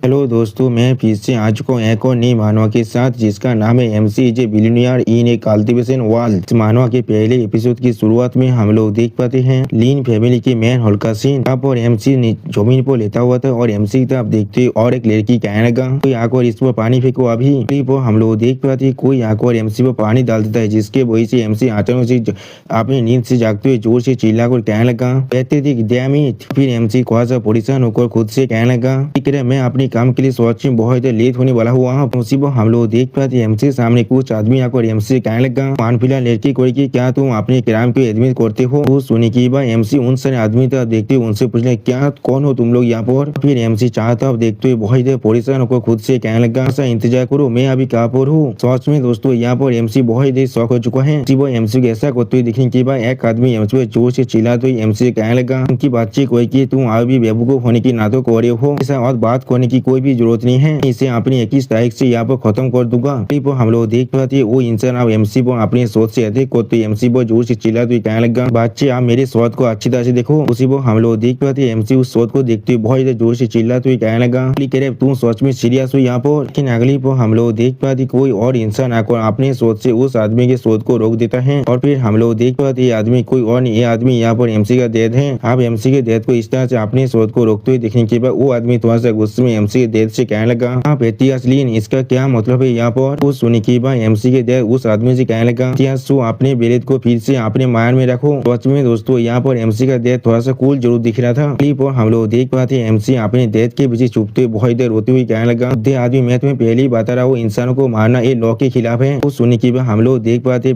Hello दोस्तों, मैं फिर से आ चुका हूँ एक और नई मानवा के साथ जिसका नाम है MC is a billionaire in A cultivation world. इस मानवा के पहले एपिसोड की शुरुआत में हम लोग देख पाते हैं लीन फैमिली के मैन हॉल का सीन। यहाँ पर एमसी जमीन पर लेटा हुआ था और एमसी की तरफ देखते और एक लड़की कहने लगा कोई आकर इस पर पानी फेंको। अभी हम लोग देख पाते कोई आकर एमसी पर पानी डाल देता है, जिसके वजह से एमसी अचानक से अपनी नींद से जागते हुए जोर से चिल्लाकर कहने लगा कहते थे डैम इट। फिर एमसी थोड़ा सा परेशान होकर खुद से कहने लगा मैं अपनी काम के लिए सोच में बहुत लेट होने वाला हुआ। उसी पर हम लोग देख पाते एमसी सामने कुछ आदमी आकर एमसी से कहने लगा मान फिलहाल लड़की कोई की क्या तुम अपने क्राइम को एडमिट करते हो। वो सुनी की बात एमसी उन सारे आदमी तक देखते हुए उनसे पूछने क्या कौन हो तुम लोग यहाँ पर। फिर एमसी चाहता देखते हुए बहुत देर परेशान होकर खुद से कहने लगा ऐसा इंतजार करो मैं अभी कहाँ पर हूँ। सच में दोस्तों यहाँ पर एमसी बहुत देर शौक हो चुका है। वो एमसी को ऐसा करते हुए दिखने के बाद एक आदमी एमसी पर जोर से चिल्लाते हुए एमसी से कहने लगा उनकी बच्ची कोई की तुम अभी बेवकूफ होने की ना तो कर रहे हो, ऐसा और बात करने की कोई भी जरूरत नहीं है। इसे अपनी 21 तारीख से यहाँ पर खत्म कर दूंगा। हम लोग देख पाते वो इंसान अब एमसी पर अपने सोच से अधिक को एमसी पर जोर से चिल्लाते हुए कहने लगा बच्चे आप मेरे सोच को अच्छी तरह से देखो। उसी पर हम लोग देख पाते एमसी उस सोच को देखते हुए बहुत जोर से चिल्लाते हुए कहने लगा तुम सोच में सीरियस हो यहाँ पर। लेकिन अगली पर हम लोग देख पाते कोई और इंसान आकर अपने सोच से उस आदमी के सोच को रोक देता है और फिर हम लोग देख पाते ये आदमी कोई और ये आदमी यहाँ पर एमसी का डेथ है। अब एमसी के डेथ को इस तरह से अपने सोच को रोकते हुए देखने के बाद वो आदमी थोड़ा सा गुस्से में एमसी के डेथ से कहने लगा आप इतिहासलीन इसका क्या मतलब है यहाँ पर। वो सुनी की बात एमसी के डेथ उस आदमी से कहने लगा इतिहास अपने बेलेट को फिर से अपने मायर में रखो। सच में दोस्तों यहाँ पर एमसी का डेथ थोड़ा सा कूल जरूर दिख रहा था। क्लिप और हम लोग देख पाते एमसी अपने डेथ के पीछे छुपते बहुत देर रोते हुए कहने लगा आदमी मैं तुम्हें पहले ही बता रहा हूँ इंसानों को मारना ये लॉ के खिलाफ है। वो सुनी की बात हम लोग देख पाते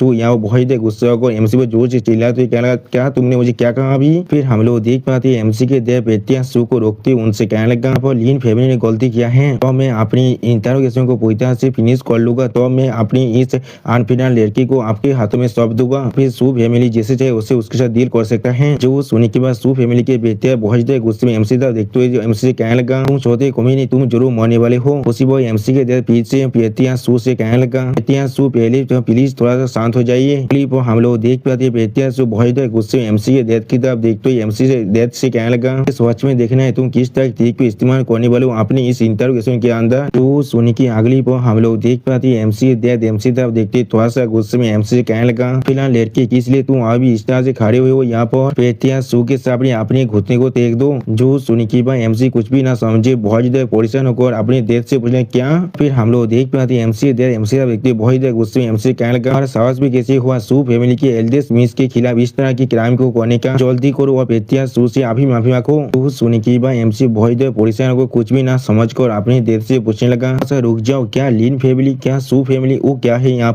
यहाँ बहुत देर गुस्सा होकर एमसी पर जोर से चिल्लाते हुए कहने लगा क्या तुमने मुझे क्या कहा अभी। फिर हम लोग देख पाते एमसी के डेथ पेटियासू को रोकते उनसे कहने लगा लीन फैमिली ने गलती किया है तो मैं अपनी इंटरोगेशन को पूरी तरह से फिनिश कर लूंगा तो मैं अपनी इस अनफिनल लड़की को आपके हाथों में सौंप दूंगा। फिर सू फैमिली जैसे चाहे उसे उसके साथ डील कर सकता है। जो सुनने के बाद सू फैमिली के बेटे बहुत देर गुस्से में एमसी तक देखते हुए एमसी से कहने लगा तुम छोटे कमी नहीं तुम जरूर मरने वाले हो। उसी वो एमसी के देर पीछे पेटियासू से कहने लगा पेटियासू पहले तो प्लीज थोड़ा सा शांत हो जाइए। क्लिप हम लोग देख पाते पेटियासू बहुत देर गुस्से में एमसी के डेथ की तरफ देखते हुए एमसी से डेथ से कहने लगा सच में देखना है तुम किस तरह तरीके को इस्तेमाल करने वाले हो अपने इस इंटरोगेशन के अंदर। तो सुनी की अगली पर हम लोग देख पाते एमसी डेथ एमसी तरफ देखते थोड़ा सा गुस्से में एमसी से कहने लगा फिलहाल लड़के किस लिए तुम अभी इस तरह से खड़े हुए हो यहाँ पर पेटियासू के सामने अपने घुटने को टेक दो। जो सुनी की बात एमसी कुछ भी ना समझे बहुत देर परेशान होकर अपने डेथ से पूछने क्या। फिर हम लोग देख पाते एमसी डेथ एमसी तरफ देखते बहुत देर गुस्से में एमसी कहने लगा साहस भी कैसे हुआ सू फैमिली के एल्डेस्ट मिस के खिलाफ इस तरह की क्राइम को करने का जल्दी करो और पेटियासू से अभी माफी मांगो। तो सुनी की बात एमसी बहुत देर परेशान होकर कुछ भी ना समझ कर अपने डेथ से पूछने लगा अच्छा रुक जाओ क्या लीन फैमिली क्या सू फैमिली वो क्या है यहाँ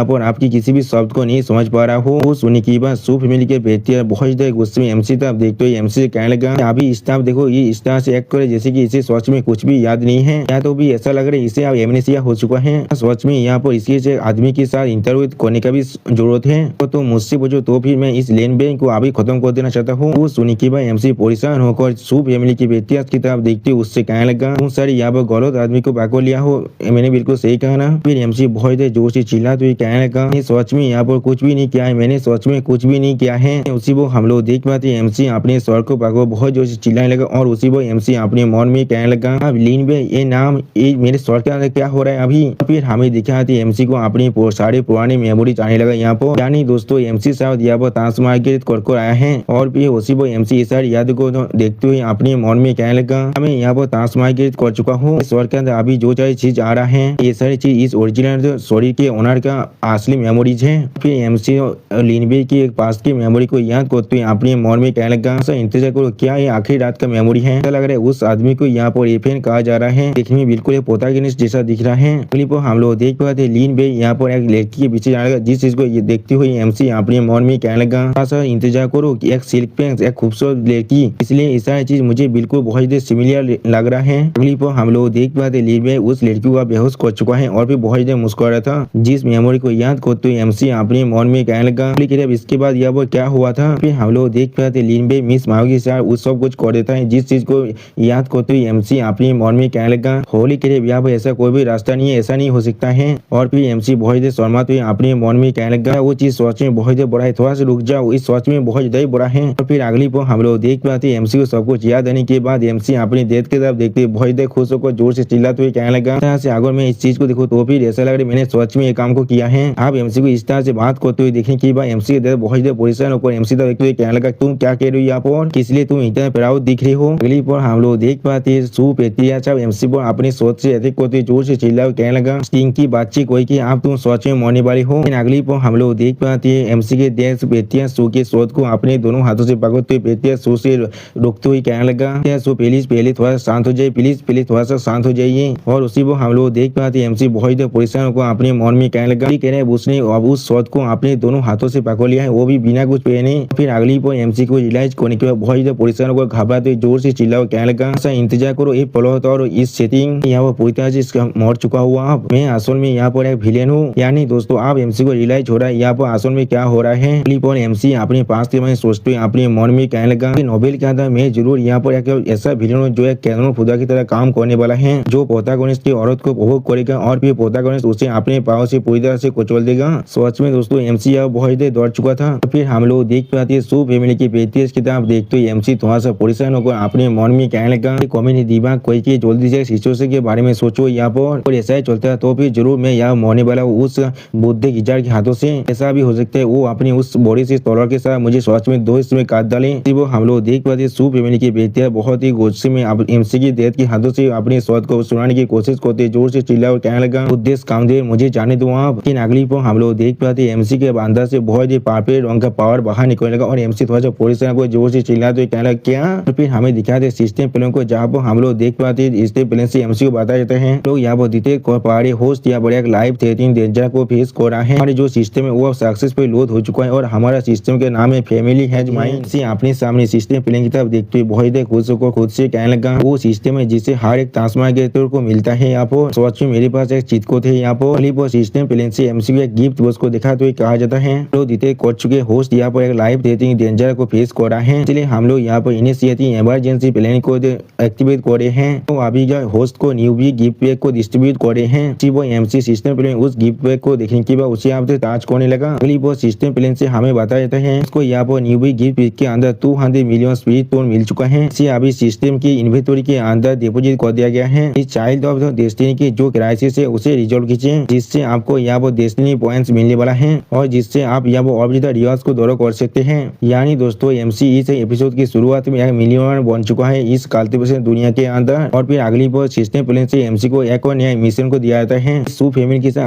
पर आपकी किसी भी शब्द को नहीं समझ पा रहा हो। वो सुनी की बात सू फैमिली के बेटे बहुत देर गुस्से में एमसी तरफ देखते हुए एमसी से कहने लगा अभी इस तरफ देखो ये इस तरह से एक्ट करे जैसे कि इसे सच में कुछ भी याद नहीं है या तो भी ऐसा लग रहा है इसे अब एमनेसिया हो चुका है। सच में यहाँ पर इसी आदमी के साथ इंटरव्यू करने का भी जरूरत है तो मुझसे पूछो तो फिर मैं इस लेन देन को अभी खत्म कर देना चाहता हूँ। वो सुनी की बात एमसी परेशान होकर सू फैमिली की बेटिया की तरफ देखते हुए उससे कहने लगा तुम सर यहाँ पर गलत आदमी को पकड़ लिया हो मैंने बिल्कुल सही कहा ना। फिर एमसी बहुत देर जोर से चिल्लाते हुए कहने लगा सच में यहाँ पर कुछ भी नहीं किया है मैंने सच में कुछ भी नहीं किया है। उसी वो हम लोग देख पाते एमसी अपने सर को पकड़ बहुत जोर से चिल्लाने लगा और उसी वो एमसी अपने मन में कहने लगा अब लीन में ये नाम ये मेरे सर के अंदर क्या हो रहा है अभी। फिर हमें दिखाते एमसी को अपनी सारे पुरानी मेमोरी आने लगा यहाँ पर यानी दोस्तों एमसी साहब यहाँ पर ताश मार के कर आया है और फिर उसी वो एमसी इस सारी याद को देखते हुए अपने मन में कहने लगा मैं यहाँ पर ताश मार के कर चुका हूँ सर के अंदर अभी जो सारी चीज आ रहा है ये सारी चीज इस ओरिजिनल शरीर के ओनर का असली मेमोरीज है। फिर एमसी लीनबे की एक पास की मेमोरी को याद करते हुए अपने मन में कहने लगा इंतजार करो क्या ये आखिरी रात का मेमोरी है। ऐसा लग रहा है उस आदमी को यहाँ पर एफएन कहा जा रहा है देखने में बिल्कुल प्रोटैगनिस्ट जैसा दिख रहा है। क्लिप हम लोग देख पाते लीनबे यहाँ पर एक लड़की के पीछे जाने लगा जिस चीज को देखते हुए एमसी अपने मन में कहने लगा सर इंतजार करो एक सिल्क पैंट एक खूबसूरत लड़की इसलिए ये सारी चीज मुझे बिल्कुल बहुत देर सिमिलर लग रहा है। क्लिप हम लोग देख पाते लीनबे उस लड़की को बेहोश कर चुका है और फिर बहुत देर मुस्कुरा रहा था जिस मेमोरी को याद करते हुए एमसी अपने मन में कहने लगा लेकिन इसके बाद यह वो क्या हुआ था। फिर हम लोग देख पाते लीनबे मिस माओ के साथ उस सब कुछ कर देता है जिस चीज को याद करते हुए एमसी अपने मन में कहने लगा होली के लिए यहाँ ऐसा कोई भी रास्ता नहीं है ऐसा नहीं हो सकता है। और फिर एमसी बहुत देर शर्माते हुए अपने मन में कहने लगा वो चीज सोच में बहुत देर बड़ा है थोड़ा सा रुक जाओ इस सोच में बहुत ज्यादा बड़ा है। और फिर अगली पर हम लोग देख पाते एमसी को सब कुछ याद आने के बाद एमसी अपनी डेथ डेथ की तरफ देखते हुए बहुत ही खुश होकर जोर से चिल्लाते हुए कहने लगा, तरह से अगर मैं इस चीज को देखूं तो फिर ऐसा लग रहा है मैंने सच में ये काम को किया है। आप एमसी को इस तरह से बात करते हुए देखें कि भाई एमसी के बहुत ही परेशान होकर एमसी तरफ देखते हुए कहने लगा, तुम क्या कह रही हो यहाँ पर, किस लिए तुम इतना प्राउड दिख रही हो। अगली पर हम लोग देख पाते हैं सूप एमसी पर अपनी सोच से अधिक होते जोर से चिल्ला कहने लगा, की बातचीत कोई की आप तुम सोच में मरने वाली हो। अगली पर हम लोग देख पाते हैं एमसी के देश पेटिया सू के शोध को अपने दोनों हाथों से पकड़ते हुए पेटिया सू से रोकते हुए कहने लगा, सो पहले थोड़ा शांत हो जाए, प्लीज थोड़ा सा शांत हो जाइए। और उसी पर हम लोग देख पाते हैं एमसी बहुत परेशान को अपने मन में कहने लगा, कह रहे उसने अब उस शोध को अपने दोनों हाथों से पकड़ लिया है, वो भी बिना कुछ पहने। फिर अगली पर एमसी को रियलाइज करने के बाद बहुत परेशान होकर घबराते जोर से चिल्ला कहने लगा, इंतजार करो एक पल और इस सेटिंग यहाँ पर पूरी तरह से मर चुका हुआ, मैं असल में यहाँ पर एक विलेन हूँ। यानी दोस्तों आप एमसी को रियलाइज हो रहा है यहाँ पर असल में क्या हो रहा है। अगली पर एमसी अपने पास के सोचते हुए अपने मन में कहने लगा, नोबेल क्या था, मैं जरूर यहाँ पर एक ऐसा विलेन हूँ जो एक कैनन खुदा की तरह काम करने वाला है, जो प्रोटैगनिस्ट की औरत को उपभोग करेगा और फिर प्रोटैगनिस्ट उसे अपने पाँव से पूरी तरह से कुचल देगा। सच में दोस्तों एमसी अब बहुत देर दौड़ चुका था। फिर हम लोग देख पाते हैं सू फैमिली की पेटीएस किताब देखते हुए एमसी थोड़ा सा परेशान होकर अपने मन में कहने लगा, कॉमेडी दिमाग कोई की जल्दी से सिचुएशन के बारे में सोचो यहाँ पर, और ऐसा ही चलता है तो फिर जरूर मैं यहाँ मरने वाला हूँ उस बुद्धि गिजार के हाथों से। ऐसा भी हो सकता है वो अपनी उस बॉडी से तलवार के साथ मुझे सच में 2 हिस्से में काट डाले। वो हम लोग देख पाते सू फैमिली की बेटियां बहुत ही गुस्से में एमसी की डेथ के हाथों से अपनी स्वाद को सुनाने की कोशिश करते जोर से चिल्ला और कहने लगा, उद्देश्य कामदेव मुझे जाने दो आप। लेकिन अगली पर हम लोग देख पाते एमसी के अंदर से बहुत ही पापे रंग का पावर बाहर निकलने लगा और एमसी थोड़ा सा परेशान को जोर से चिल्लाते कहने लगा क्या। तो फिर हमें दिखाते सिस्टम प्लेन को जहाँ पर हम लोग देख पाते सिस्टम प्लेन से एमसी को बताया जाता है लोग यहाँ पर दीते पहाड़ी होस्ट या बड़े लाइफ थ्रेटनिंग डेंजर को फेस कर रहा है। हमारे जो सिस्टम है वो सक्सेसफुल लोड हो चुका है और हमारा सिस्टम के नाम है फैमिली हैज माइंड। से अपने सामने सिस्टम प्लेन की तरफ देखते हुए बहुत खुश को खुद से कहने लगा, वो सिस्टम है जिसे हर एक ट्रांसफर को मिलता है यहाँ पर। सोच में मेरे पास एक चीट कोड है यहाँ पर। सिस्टम प्लेन से एमसी को एक गिफ्ट बॉक्स को दिखा तो कहा जाता है लोग दीते कर चुके होस्ट यहाँ पर एक लाइफ थ्रेटनिंग डेंजर को फेस कर रहा है, इसलिए हम लोग यहाँ पर इनिशिएटिव इमरजेंसी प्लान को एक्टिवेट कर रहे हैं। तो अभी जो होस्ट को न्यू भी गिफ्ट पैक को डिस्ट्रीब्यूट कर रहे हैं। वो एमसी सिस्टम प्लेन उस गिफ्ट पैक को देखने के बाद उसे आप चार्ज करने लगा। अगली वो सिस्टम प्लेन से हमें बताया जाता है उसको यहाँ पर न्यू भी गिफ्ट पैक के अंदर 200 मिलियन स्पिरिट टोन मिल चुका है। इसे अभी सिस्टम की इन्वेंटरी के अंदर डिपोजिट कर दिया गया है। इस चाइल्ड ऑफ डेस्टिनी की जो क्राइसिस है उसे रिजोल्व कीजिए, जिससे आपको यहाँ पर डेस्टिनी पॉइंट्स मिलने वाला है और जिससे आप यहाँ पर और ज्यादा रिवार्ड्स को दौरा कर सकते हैं। यानी दोस्तों एमसी इस एपिसोड की शुरुआत में 1 मिलियन बन चुका है इस कल्टिवेशन दुनिया के अंदर। और फिर अगली बार सिस्टम प्लेन से एमसी को एक और नया मिशन को दिया जाता है, सू फैमिली के साथ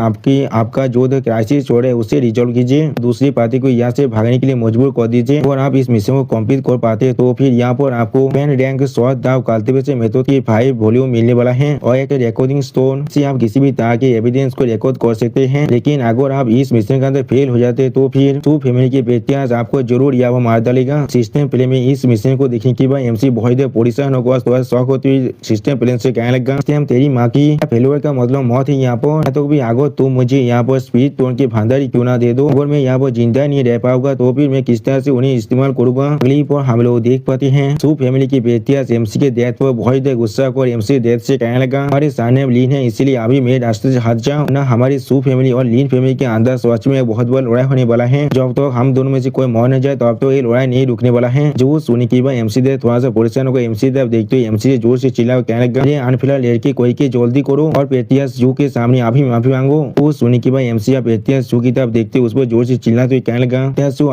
आपका जो क्राइसिस छोड़ है उसे रिजोल्व कीजिए, दूसरी पार्टी को यहाँ से भागने के लिए मजबूर कर दीजिए। और आप इस मिशन को कंप्लीट कर पाते हैं तो फिर यहाँ पर आपको पेन रैंक शॉर्ट दाव कल्टिवेशन मेथड की 5 वॉल्यूम मिलने वाला है और एक रिकॉर्डिंग स्टोन से आप किसी भी तरह के एविडेंस को रिकॉर्ड कर सकते हैं। लेकिन अगर आप इस मिशन के अंदर फेल हो जाते तो फिर सू फैमिली के बेटियां आपको जरूर यहाँ मार डालेगा। सिस्टम प्लेन में इस मिशन को देखने के बाद एमसी बहुत परेशान होकर थोड़ा शौक होती हुई सिस्टम प्लेन से कहने लगा, तेरी माँ की फेलुअर का मतलब मौत है यहाँ पर, तो भी अगर तुम मुझे यहाँ पर स्पीड टोन की भंडारी क्यों ना दे दो, अगर मैं यहाँ पर जिंदा नहीं रह पाऊंगा तो फिर मैं किस तरह से उन्हें इस्तेमाल करूंगा। अगली पर हम लोग देख पाते हैं सू फैमिली की बेटियां एमसी के डेथ पर बहुत गुस्सा कर एमसी डेथ से कहने लगा, हमारे सामने लीन है इसलिए अभी मेरे रास्ते से हट जाओ ना। हमारी सू फैमिली और लीन फैमिली के अंदर सच में बहुत बड़ा लड़ाई होने वाला है, जब तो हम दोनों में से कोई मर न जाए तो अब तो ये लड़ाई नहीं रुकने वाला है। जो सुनी की बात एमसी दे थोड़ा सा परेशान होकर एमसी दे देखते हुए एमसी से जोर से चिल्ला कहने लगा, ये अनफिलहाल लड़की कोई के जल्दी करो और पेटियास जू के सामने अभी माफी मांगो। वो सुनी की बात एमसी या पेटियास जू की तरफ देखते उस पर जोर से चिल्लाते हुए कहने लगा,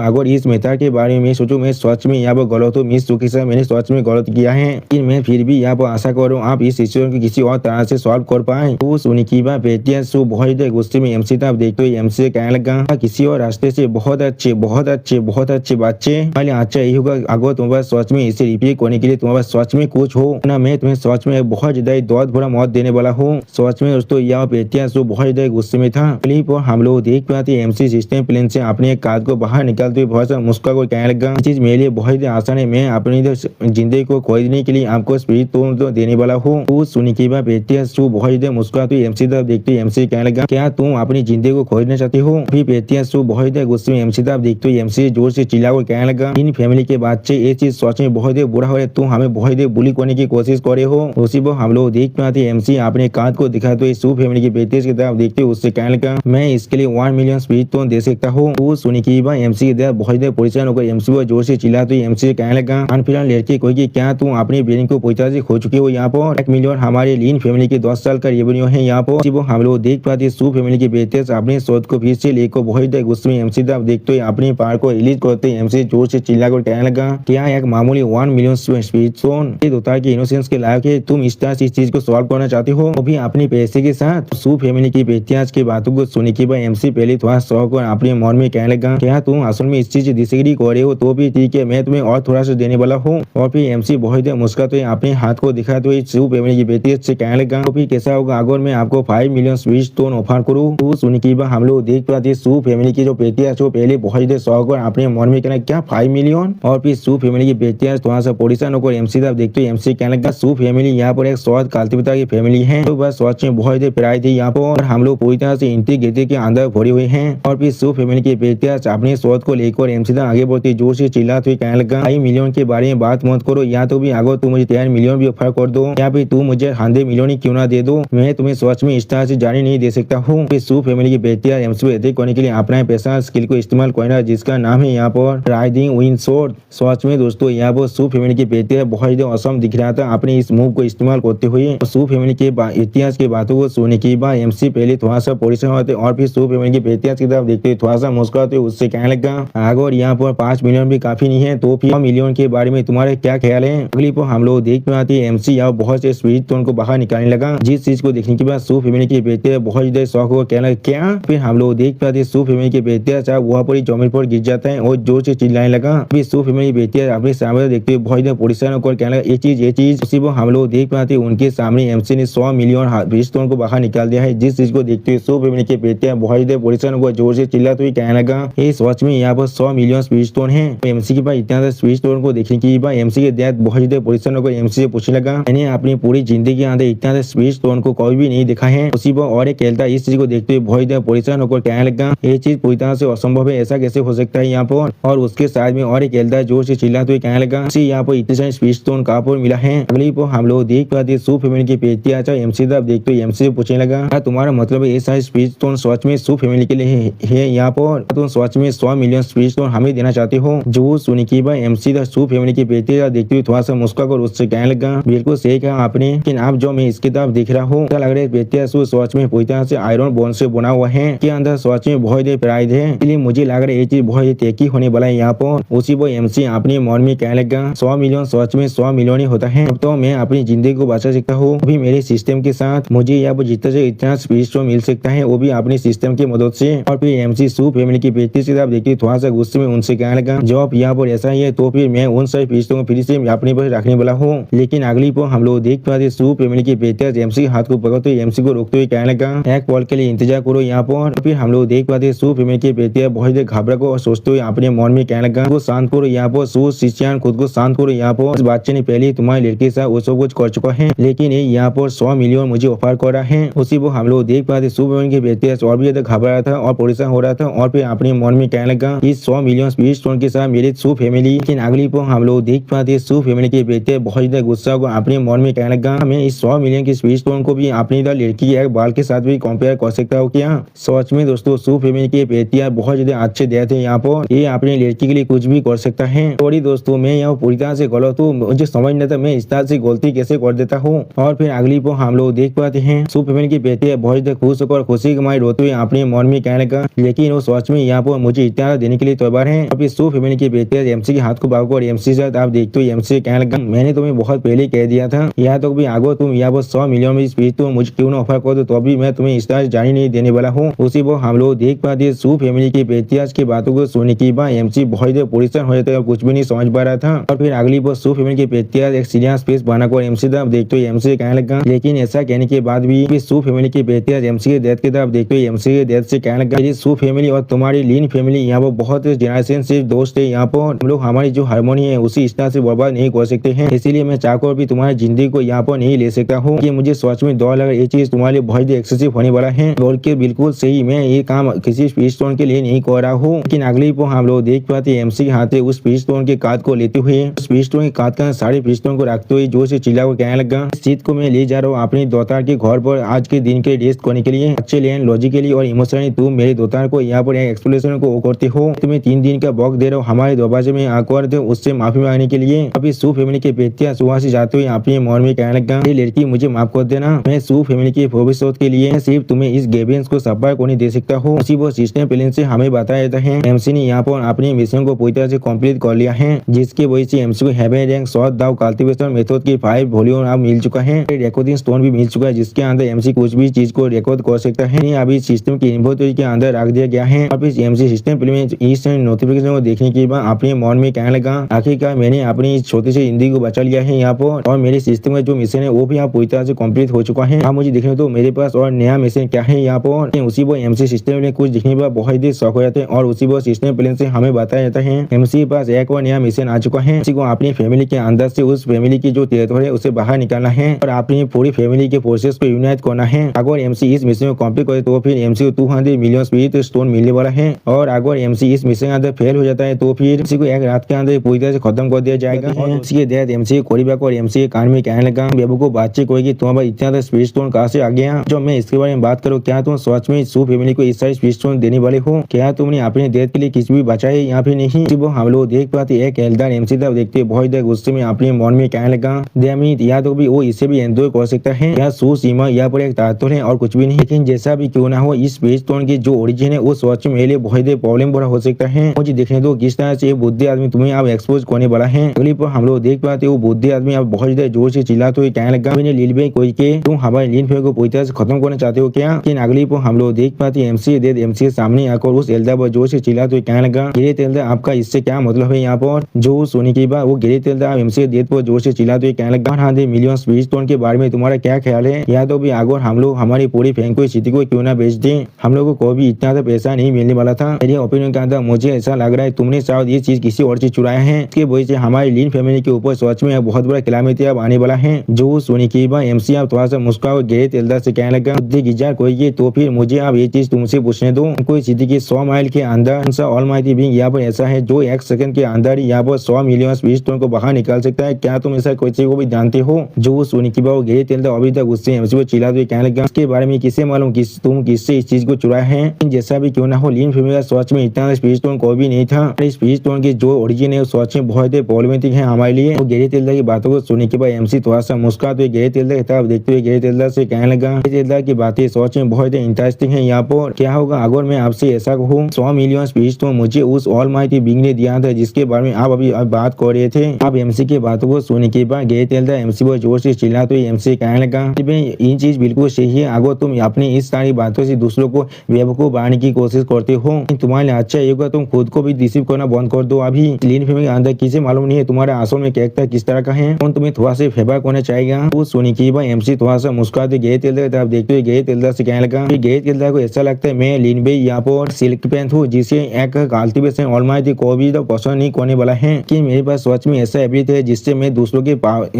अगर इस मेथड के बारे में सोचो मैं सच में यहाँ पर गलत हूँ, मिस जू के साथ मैंने सच में गलत किया है, लेकिन मैं फिर भी यहाँ पर आशा करूँ आप इस इश्यू को किसी और तरह से सॉल्व कर पाए। वो सुनी की बात पेटियास बहुत गुस्से में एमसी तरफ देखते हुए एमसी से कहने लगा, किसी और रास्ते से बहुत अच्छे बच्चे पहले अच्छा यही होगा अगर तुम्हारे सच में इसे रिपीट करने के लिए तुम्हारे सच में कुछ हो ना, मैं तुम्हें सच में बहुत ज्यादा दौड़ भरा मौत देने वाला हूँ। सच में दोस्तों यह पेटियास बहुत ज्यादा गुस्से में था। क्लिप और हम लोग देख पाते एमसी सिस्टम प्लेन से अपने कार्ड को बाहर निकालते हुए बहुत सा मुस्कुरा को कहने लगा, चीज मेरे लिए बहुत आसान है, मैं अपनी जिंदगी को खरीदने के लिए आपको स्पिरिट तो देने वाला हूँ। वो सुनी की बात पेटियास बहुत ज्यादा मुस्कुराते हुए एमसी तरफ देखते हुए एमसी कहने लगा, क्या तुम अपनी जिंदगी को खरीदना चाहती हो। फिर पेटियास बहुत ज्यादा गुस्से में एमसी तरफ देखते हुए एमसी जोर से चिल्ला कर कहने लगा, इन फैमिली के बच्चे ये चीज सोच में बहुत बुरा हो, तुम हमें बहुत बुली करने की कोशिश करे हो। उसी पर हम लोग देख पाते एमसी अपने कार्ड को दिखाते हुए सू फैमिली की बेटे की तरफ देखते हुए उससे कहने लगा, मैं इसके लिए 1 मिलियन स्पिरिट टोन दे सकता हूँ। वो सुनी की बात एमसी की तरफ बहुत परेशान होकर एमसी को जोर से चिल्लाते हुए एमसी से कहने लगा, अनफिलहाल लड़की कोई क्या तुम अपनी बहन को पूरी 85 हो चुके हो यहाँ पर 1 मिलियन हमारे लीन फैमिली के 10 साल का रेवेन्यू है यहाँ पर। वो हम लोग देख पाते सू फैमिली के बेहतर अपने शोध को फिर से लेकर बहुत उसमें एमसी आप देखते हो अपने पार को रिलीज करते एमसी जोर से चिल्ला कर कहने लगा क्या एक मामूली 1 मिलियन स्पीडस्टोन दोतार के इनोसेंस के लायक है। तुम इस तरह से इस चीज को सॉल्व करना चाहते हो वो भी अपने पैसे के साथ। सू फैमिली की बेहतियाज की बातों को सुनने के बाद एमसी पहले थोड़ा शौक और अपने मन में कहने लगा क्या तुम असल में इस चीज से डिसएग्री कर रहे हो तो भी ठीक है मैं तुम्हें और थोड़ा सा देने वाला हूँ। और फिर एमसी बहुत मुस्कुराते अपने हाथ को दिखाते हुए सू फैमिली की बेहतियत से कहने लगा तो फिर कैसा होगा अगर मैं आपको 5 मिलियन स्पीडस्टोन ऑफर करूँ। तो सुनने के बाद हम लोग देख पाते सू फैमिली की जो बेहतियाज वो पहले बहुत शौक और अपने मन में कहना क्या 5 मिलियन। और फिर सू फैमिली की बेहतियाज थोड़ा सा परेशान होकर एमसी आप देखते हो एमसी कहने लगा सू फैमिली यहाँ पर एक शौद काल्तिपिता की फैमिली है तो बस सोच में बहुत प्राय थी यहाँ पर हम लोग पूरी तरह से इंटीग्रेटेड के अंदर भरे हुए हैं। और फिर सू फैमिली की बेहतियाज अपने शौद को लेकर एमसी आगे बढ़ती जोर से चिल्लाते हुए कहने लगा 5 मिलियन के बारे में बात मत करो या तो भी अगर तुम मुझे 13 मिलियन भी ऑफर कर दो या फिर तुम मुझे 100 मिलियन ही क्यों ना दे दो मैं तुम्हें सोच में इस तरह से जारी नहीं दे सकता हूँ। फिर सू फैमिली की बेहतियाज एमसी को करने के लिए अपना पैसा स्किल को इस्तेमाल करना जिसका नाम है यहाँ पर राइडिंग विंड शॉट। सच में दोस्तों यहाँ पर सू फैमिली की बेहतियाज बहुत असम दिख रहा था अपने इस मूव को इस्तेमाल करते हुए। सू फैमिली के इतिहास की बातों को सुनने के बाद एमसी पहले थोड़ा सा परेशान होते और फिर सू फैमिली की बेहतियाज की तरफ देखते थोड़ा सा मुस्कुराते उससे कहने लगा अगर यहाँ पर 5 मिलियन भी काफी नहीं है तो फिर मिलियन के बारे में तुम्हारे क्या ख्याल है। अगली पर हम लोग देख पाते एमसी यहाँ बहुत से स्पीड तो उनको बाहर निकालने लगा जिस चीज को देखने के बाद सू फैमिली की बेहतियाज बहुत शौक हो कहना क्या। फिर हम लोग देख पाते सू फैमिली की बेहतियाज वहाँ पर जमीन पर गिर जाता है और जोर से चिल्लाने लगा। फिर सू फैमिली बेहतियाज अपने सामने देखते हुए बहुत परेशान होकर कहने लगा ये चीज उसी वो हम लोग देख पाते उनके सामने एमसी ने 100 मिलियन स्पीडस्टोन को बाहर निकाल दिया है जिस चीज को देखते हुए सू फैमिली के बेहतियाज बहुत परेशान होकर जोर से चिल्लाते हुए कहने लगा ये सच में यहाँ पर 100 मिलियन स्पीडस्टोन है। एमसी के पास इतना स्पीडस्टोन को देखने के बाद एमसी के डैड बहुत परेशान होकर एमसी से पूछने लगा मैंने अपनी पूरी जिंदगी के अंदर इतना स्पीडस्टोन को कभी भी नहीं देखा है। उसी पर और एक खेलता इस चीज को देखते हुए बहुत परेशान होकर कहने लगा ये चीज पूरी तरह से असंभव है ऐसा कैसे हो सकता है यहाँ पर। और उसके साथ में और एक खेलता जोर से चिल्लाते हुए कहने लगा यहाँ पर इतने सारे स्पीडस्टोन कहाँ पर मिला है। अगली पर हम लोग देख पाते सू फैमिली की बेहतियाज एमसी देखते हुए एमसी से पूछने लगा तुम्हारा मतलब ये सारे स्पीडस्टोन सच में सू फैमिली के लिए है यहाँ पर तुम सच में 100 मिलियन स्पीडस्टोन हमें देना चाहते हो। जो सुनी की बात एमसी सू फैमिली की बेहतियाज देखते हुए थोड़ा सा मुस्कुराकर उससे कहने लगा बिल्कुल सही कहा आपने लेकिन आप जो मैं इसकी तरफ देख रहा हूँ लग रहा है बेहतियाज सच में पूरी तरह से आयरन बोन से बना हुआ है के अंदर सच में बहुत प्राइड है इसलिए मुझे लग रहा है ये चीज बहुत तेजी होने वाला है यहाँ पर। उसी वो एमसी अपने मन में कहने लगा 100 मिलियन सच में 100 मिलियन ही होता है अब तो मैं अपनी जिंदगी को बचा सकता हूँ अभी मेरे सिस्टम के साथ मुझे यहाँ पर जितना से इतना स्पीड मिल सकता है वो भी अपने सिस्टम की मदद से। और फिर एमसी सू फैमिली की बेहती से आप देखिए थोड़ा सा गुस्से में उनसे कहने लगा जब यहाँ पर ऐसा ही है तो फिर मैं उन सारे पीछों को फिर से अपने पास रखने वाला हूँ। लेकिन अगली पर हम लोग देख पाते सू फैमिली की बेहतर एमसी के हाथ को पकड़ते हुए एमसी को रोकते हुए कहने लगा एक पल के लिए इंतजार करो यहाँ पर। फिर हम लोग देख पाते सू फैमिली की बेहतर बहुत घबरा को और सोचते हुए अपने मन में कहने लगा वो शांत करो यहाँ पर सू शिष्यान खुद को शांत करो यहाँ पर। इस बच्चे ने पहले तुम्हारी लड़के के साथ वो सब कुछ कर चुका है लेकिन ये यहाँ पर 100 मिलियन मुझे ऑफर कर रहा है। उसी वो हम लोग देख पाते सू फैमिली की बेहतर और भी ज्यादा घबरा रहा था और परेशान हो रहा था और फिर अपने मन में कहने लगा इस 100 मिलियन स्पीडस्टोन के साथ मेरे सू फैमिली। लेकिन अगली पर हम लोग देख पाते सू फैमिली के बेहतर बहुत ज्यादा गुस्सा को अपने मन में कहने लगा मैं इस 100 मिलियन की स्पीडस्टोन को भी अपनी लड़की के एक बाल के साथ भी कंपेयर कर सकता हूँ क्या। सच में दोस्तों सू फैमिली के बेहतर बहुत ज्यादा अच्छे देते हैं यहाँ पर ये अपनी लड़की के लिए कुछ भी कर सकता है। सॉरी दोस्तों मैं यहाँ पूरी तरह से गलत हूँ मुझे समझ नहीं था मैं इस तरह से गलती कैसे कर देता हूँ। और फिर अगली पर हम लोग देख पाते हैं सू फैमिली की बेहतर बहुत ज्यादा खुश होकर खुशी कमाई रोते हुए अपने मन में कहने लगा लेकिन वो सच में यहाँ पर मुझे इतना देने के लिए तैयार है। और फिर सू फैमिली की बेहतर एमसी के हाथ को पकड़कर एमसी से आप देखते हो एमसी कहने लगा मैंने तुम्हें बहुत पहले कह दिया था यहाँ तक भी आगो तुम यहाँ पर 100 मिलियन में स्पीड तो मुझे क्यों ना ऑफर कर दो तो अभी मैं तुम्हें इस तरह जानी नहीं देने वाला हूँ। उसी वो हम लोग देख पाते सू फैमिली की बेहतियाज की बातों को सुनने के बाद एमसी बहुत परेशान हो जाता है और कुछ भी नहीं समझ पा रहा था। और फिर अगली बार सू फैमिली की बेहतियाज एक सीरियस स्पेस बनाकर एमसी तरफ देखते हुए एमसी कहने लगा लेकिन ऐसा कहने के बाद भी सू फैमिली की बेहतियाज एमसी के डेथ की तरफ देखते हुए एमसी के डेथ से कहने लगा सू फैमिली और तुम्हारी लीन फैमिली यहाँ पर बहुत जनरेशन से दोस्त है यहाँ पर हम लोग हमारी जो हारमोनी है उसी इस तरह से बर्बाद नहीं कर सकते हैं इसीलिए मैं चाहकर भी तुम्हारी जिंदगी को यहाँ पर नहीं ले सकता हूँ कि मुझे सोच में दौड़ लगा ये चीज तुम्हारे लिए बहुत एक्सेसिव होने वाला है। बोल के बिल्कुल सही मैं ये काम किसी स्पीडस्टोन के लिए नहीं कर रहा हूँ। लेकिन अगली पर हम लोग देख पाते एमसी के हाथ उस स्पीडस्टोन के काट को लेते हुए स्पीडस्टोन के काट का सारे स्पीडस्टोन को रखते हुए जोर से चिल्ला कर कहने लगा इस चीज को मैं ले जा रहा हूँ अपने दोतार के घर पर आज के दिन के रेस्ट करने के लिए अच्छे लेन लॉजिकली और इमोशनली तुम मेरे दोतार को यहाँ पर एक्सप्लेनेशन को करते हो तुम्हें 3 दिन का वक्त दे रहा हूँ हमारे दरवाजे में आकर उससे माफी मांगने के लिए। अभी सू फैमिली के बेहतियाज वहाँ से जाते हुए अपने मन में कहने लगा, ये लड़की मुझे माफ कर देना, मैं सू फैमिली के भविष्य के लिए सिर्फ तुम्हें इस गेबियंस को सफर को नहीं दे सकता हूँ। उसी वो सिस्टम प्लान से हमें बताया जाता है एमसी ने यहाँ पर अपनी मिशन को पूरी तरह से कंप्लीट कर लिया है, जिसके वजह से एमसी को हेवन रैंक शॉट दाव कल्टीवेशन मेथड की 5 वॉल्यूम अब मिल चुका है। रिकॉर्डिंग स्टोन भी मिल चुका है, जिसके अंदर एमसी कुछ भी चीज को रिकॉर्ड कर सकता है। अभी सिस्टम की इन्वेंटरी के अंदर रख दिया गया है। और इस एमसी सिस्टम प्लान में इस नोटिफिकेशन को देखने के बाद अपने मन में कहने लगा, आखिरकार मैंने अपनी इस छोटी सी जिंदगी को बचा लिया है यहाँ पर, और मेरे सिस्टम का जो मिशन है वो भी आप पूरी तरह से कंप्लीट हो चुका है। आप मुझे देखने तो मेरे पास और नया मिशन क्या है यहाँ पर। उसी वो एमसी सिस्टम में कुछ दिखने पर बहुत ही शौक हो जाते हैं, और उसी वो सिस्टम प्लान से हमें बताया जाता है एमसी के पास एक और नया मिशन आ चुका है। उसी को अपनी फैमिली के अंदर से उस फैमिली की जो टेरिटोरी है उसे बाहर निकालना है और अपनी पूरी फैमिली के फोर्सेस को यूनाइट करना है। अगर एमसी इस मिशन को कंप्लीट करे तो फिर एमसी को 200 मिलियन स्पिरिट स्टोन मिलने वाला है, और अगर एमसी इस मिशन के अंदर फेल हो जाता है तो फिर इसी को एक रात के अंदर पूरी तरह से खत्म कर दिया जाएगा। और इसके तहत एमसी कोरिबा और एमसी के कान में कहने लगा, बेबू को बातचीत कोई तुम्हारा इतना स्पिरिट स्टोन कहाँ से आ गया। जो मैं इसके बारे में बात करूँ, क्या तुम सच में सू फैमिली को इस सारे स्पिरिट स्टोन देने वाले हो? क्या तुमने अपने डेथ के लिए किसी भी बचा है या फिर नहीं? वो हम लोग देख पाते एक एल्डर एमसी तब देखते बहुत देर गुस्से में अपने मन में कहने लगा, देमित या तो भी वो इससे भी एंजॉय कर सकता है, या सू सीमा या पर एक तातुल है और कुछ भी नहीं। लेकिन जैसा भी क्यों ना हो, इस स्पिरिट स्टोन की जो ओरिजिन है वो सच में मेरे लिए बहुत देर प्रॉब्लम बड़ा हो सकता है। मुझे देखने दो किस तरह से बुद्धि आदमी तुम्हें अब एक्सपोज करने वाला है। अगली पर हम लोग देख पाते वो बुद्धि आदमी अब बहुत ज्यादा जोर से चिल्लाते हुए कहने लगा, मैंने लील कोई के तुम हमारे लीन फेम को पूरी तरह से खत्म करना चाहते हो क्या? लेकिन अगली पर हम लोग देख पाते एमसी डेथ एमसी के सामने आकर उस एल्डर पर जोर से चिल्लाते हुए कहने लगा, ग्रेट एल्डर आपका इससे क्या मतलब है? यहाँ पर जो सोने के बाद वो ग्रेट एल्डर एमसी के डेथ पर जोर से चिल्लाते हुए कहने लगा, 100 मिलियन स्पिरिट स्टोन के बारे में तुम्हारा क्या ख्याल है? या तो भी अगर हम लोग हमारी पूरी फैंक को सिटी को क्यों ना बेच दें, हम लोगों को भी इतना तो पैसा नहीं मिलने वाला था। मेरे ओपिनियन के अंदर मुझे ऐसा लग रहा है तुमने शायद ये चीज किसी और चीज चुराया है। इसकी वजह से हमारी लीन फैमिली के ऊपर सच में बहुत बड़ा कैलामिटी अब आने वाला है। जो सोने के बाद एमसी अब थोड़ा सा मुस्कुरा ग्रेट एल्डर से कहने लगा, गिजार कोई तो फिर मुझे अब ये चीज तुमसे पूछने दो, कोई सिटी के 100 माइल के अंदर ऑलमाइटी बीइंग यहाँ पर ऐसा है जो 1 सेकंड के अंदर यहाँ पर 100 मिलियन स्पिरिट स्टोन को बाहर निकाल सकता है? क्या तुम ऐसा किसी को भी जानते हो? जो सोने के बाद ग्रेट एल्डर अभी तक उससे एमसी को चिल्लाते हुए कहने लगा, इसके बारे में किसे मालूम तुम किससे इस चीज को चुराया है? जैसा भी क्यों ना हो, लीन फैमिली का सच में इतना स्पिरिट स्टोन कोई भी नहीं था। स्पिरिट स्टोन की जो ओरिजिन है सच में बहुत प्रॉब्लमेटिक है हमारे लिए। वो ग्रेट एल्डर की बातों को सुनने के बाद एमसी थोड़ा सा मुस्कुराते हुए ग्रेट एल्डर की तरफ देखते हुए ग्रेट एल्डर से कहने लगा, ग्रेट एल्डर की बातें सच में बहुत इंटरेस्टिंग है। यहाँ पर क्या होगा अगर मैं आपसे ऐसा कहूँ 100 मिलियन स्पिरिट स्टोन मुझे उस ऑलमाइटी बीइंग ने दिया था जिसके बारे में आप अभी बात कर रहे थे। आप एमसी की बातों को सुनने के बाद ग्रेट एल्डर एमसी को जोर से चिल्लाते हुए एमसी कहने लगा, इन चीज बिल्कुल सही है। अगर तुम अपनी इस सारी बातों से दूसरों को बेवकूफ बनाने की कोशिश करते हो, तुम्हारे लिए अच्छा ये होगा तुम खुद को भी रिसीव करना बंद कर दो। अभी लीन फैमिली के अंदर किसी मालूम नहीं है तुम्हारा असल में कैरेक्टर किस तरह का है, और तुम्हें थोड़ा सा फेवर करना चाहेगा। वो सुनी की बात एमसी थोड़ा सा मुस्कुराते ग्रेट एल्डर की तरफ देखते हुए ग्रेट एल्डर से कहने लगा, ग्रेट एल्डर को ऐसा लगता है मैं लीन भाई यहाँ पर सिल्क पैंट हूँ जिसे एक कल्टीवेशन ऑलमाइटी को भी तो पसंद नहीं करने वाला है, कि मेरे पास सच में ऐसा एबिलिटी है जिससे मैं दूसरों के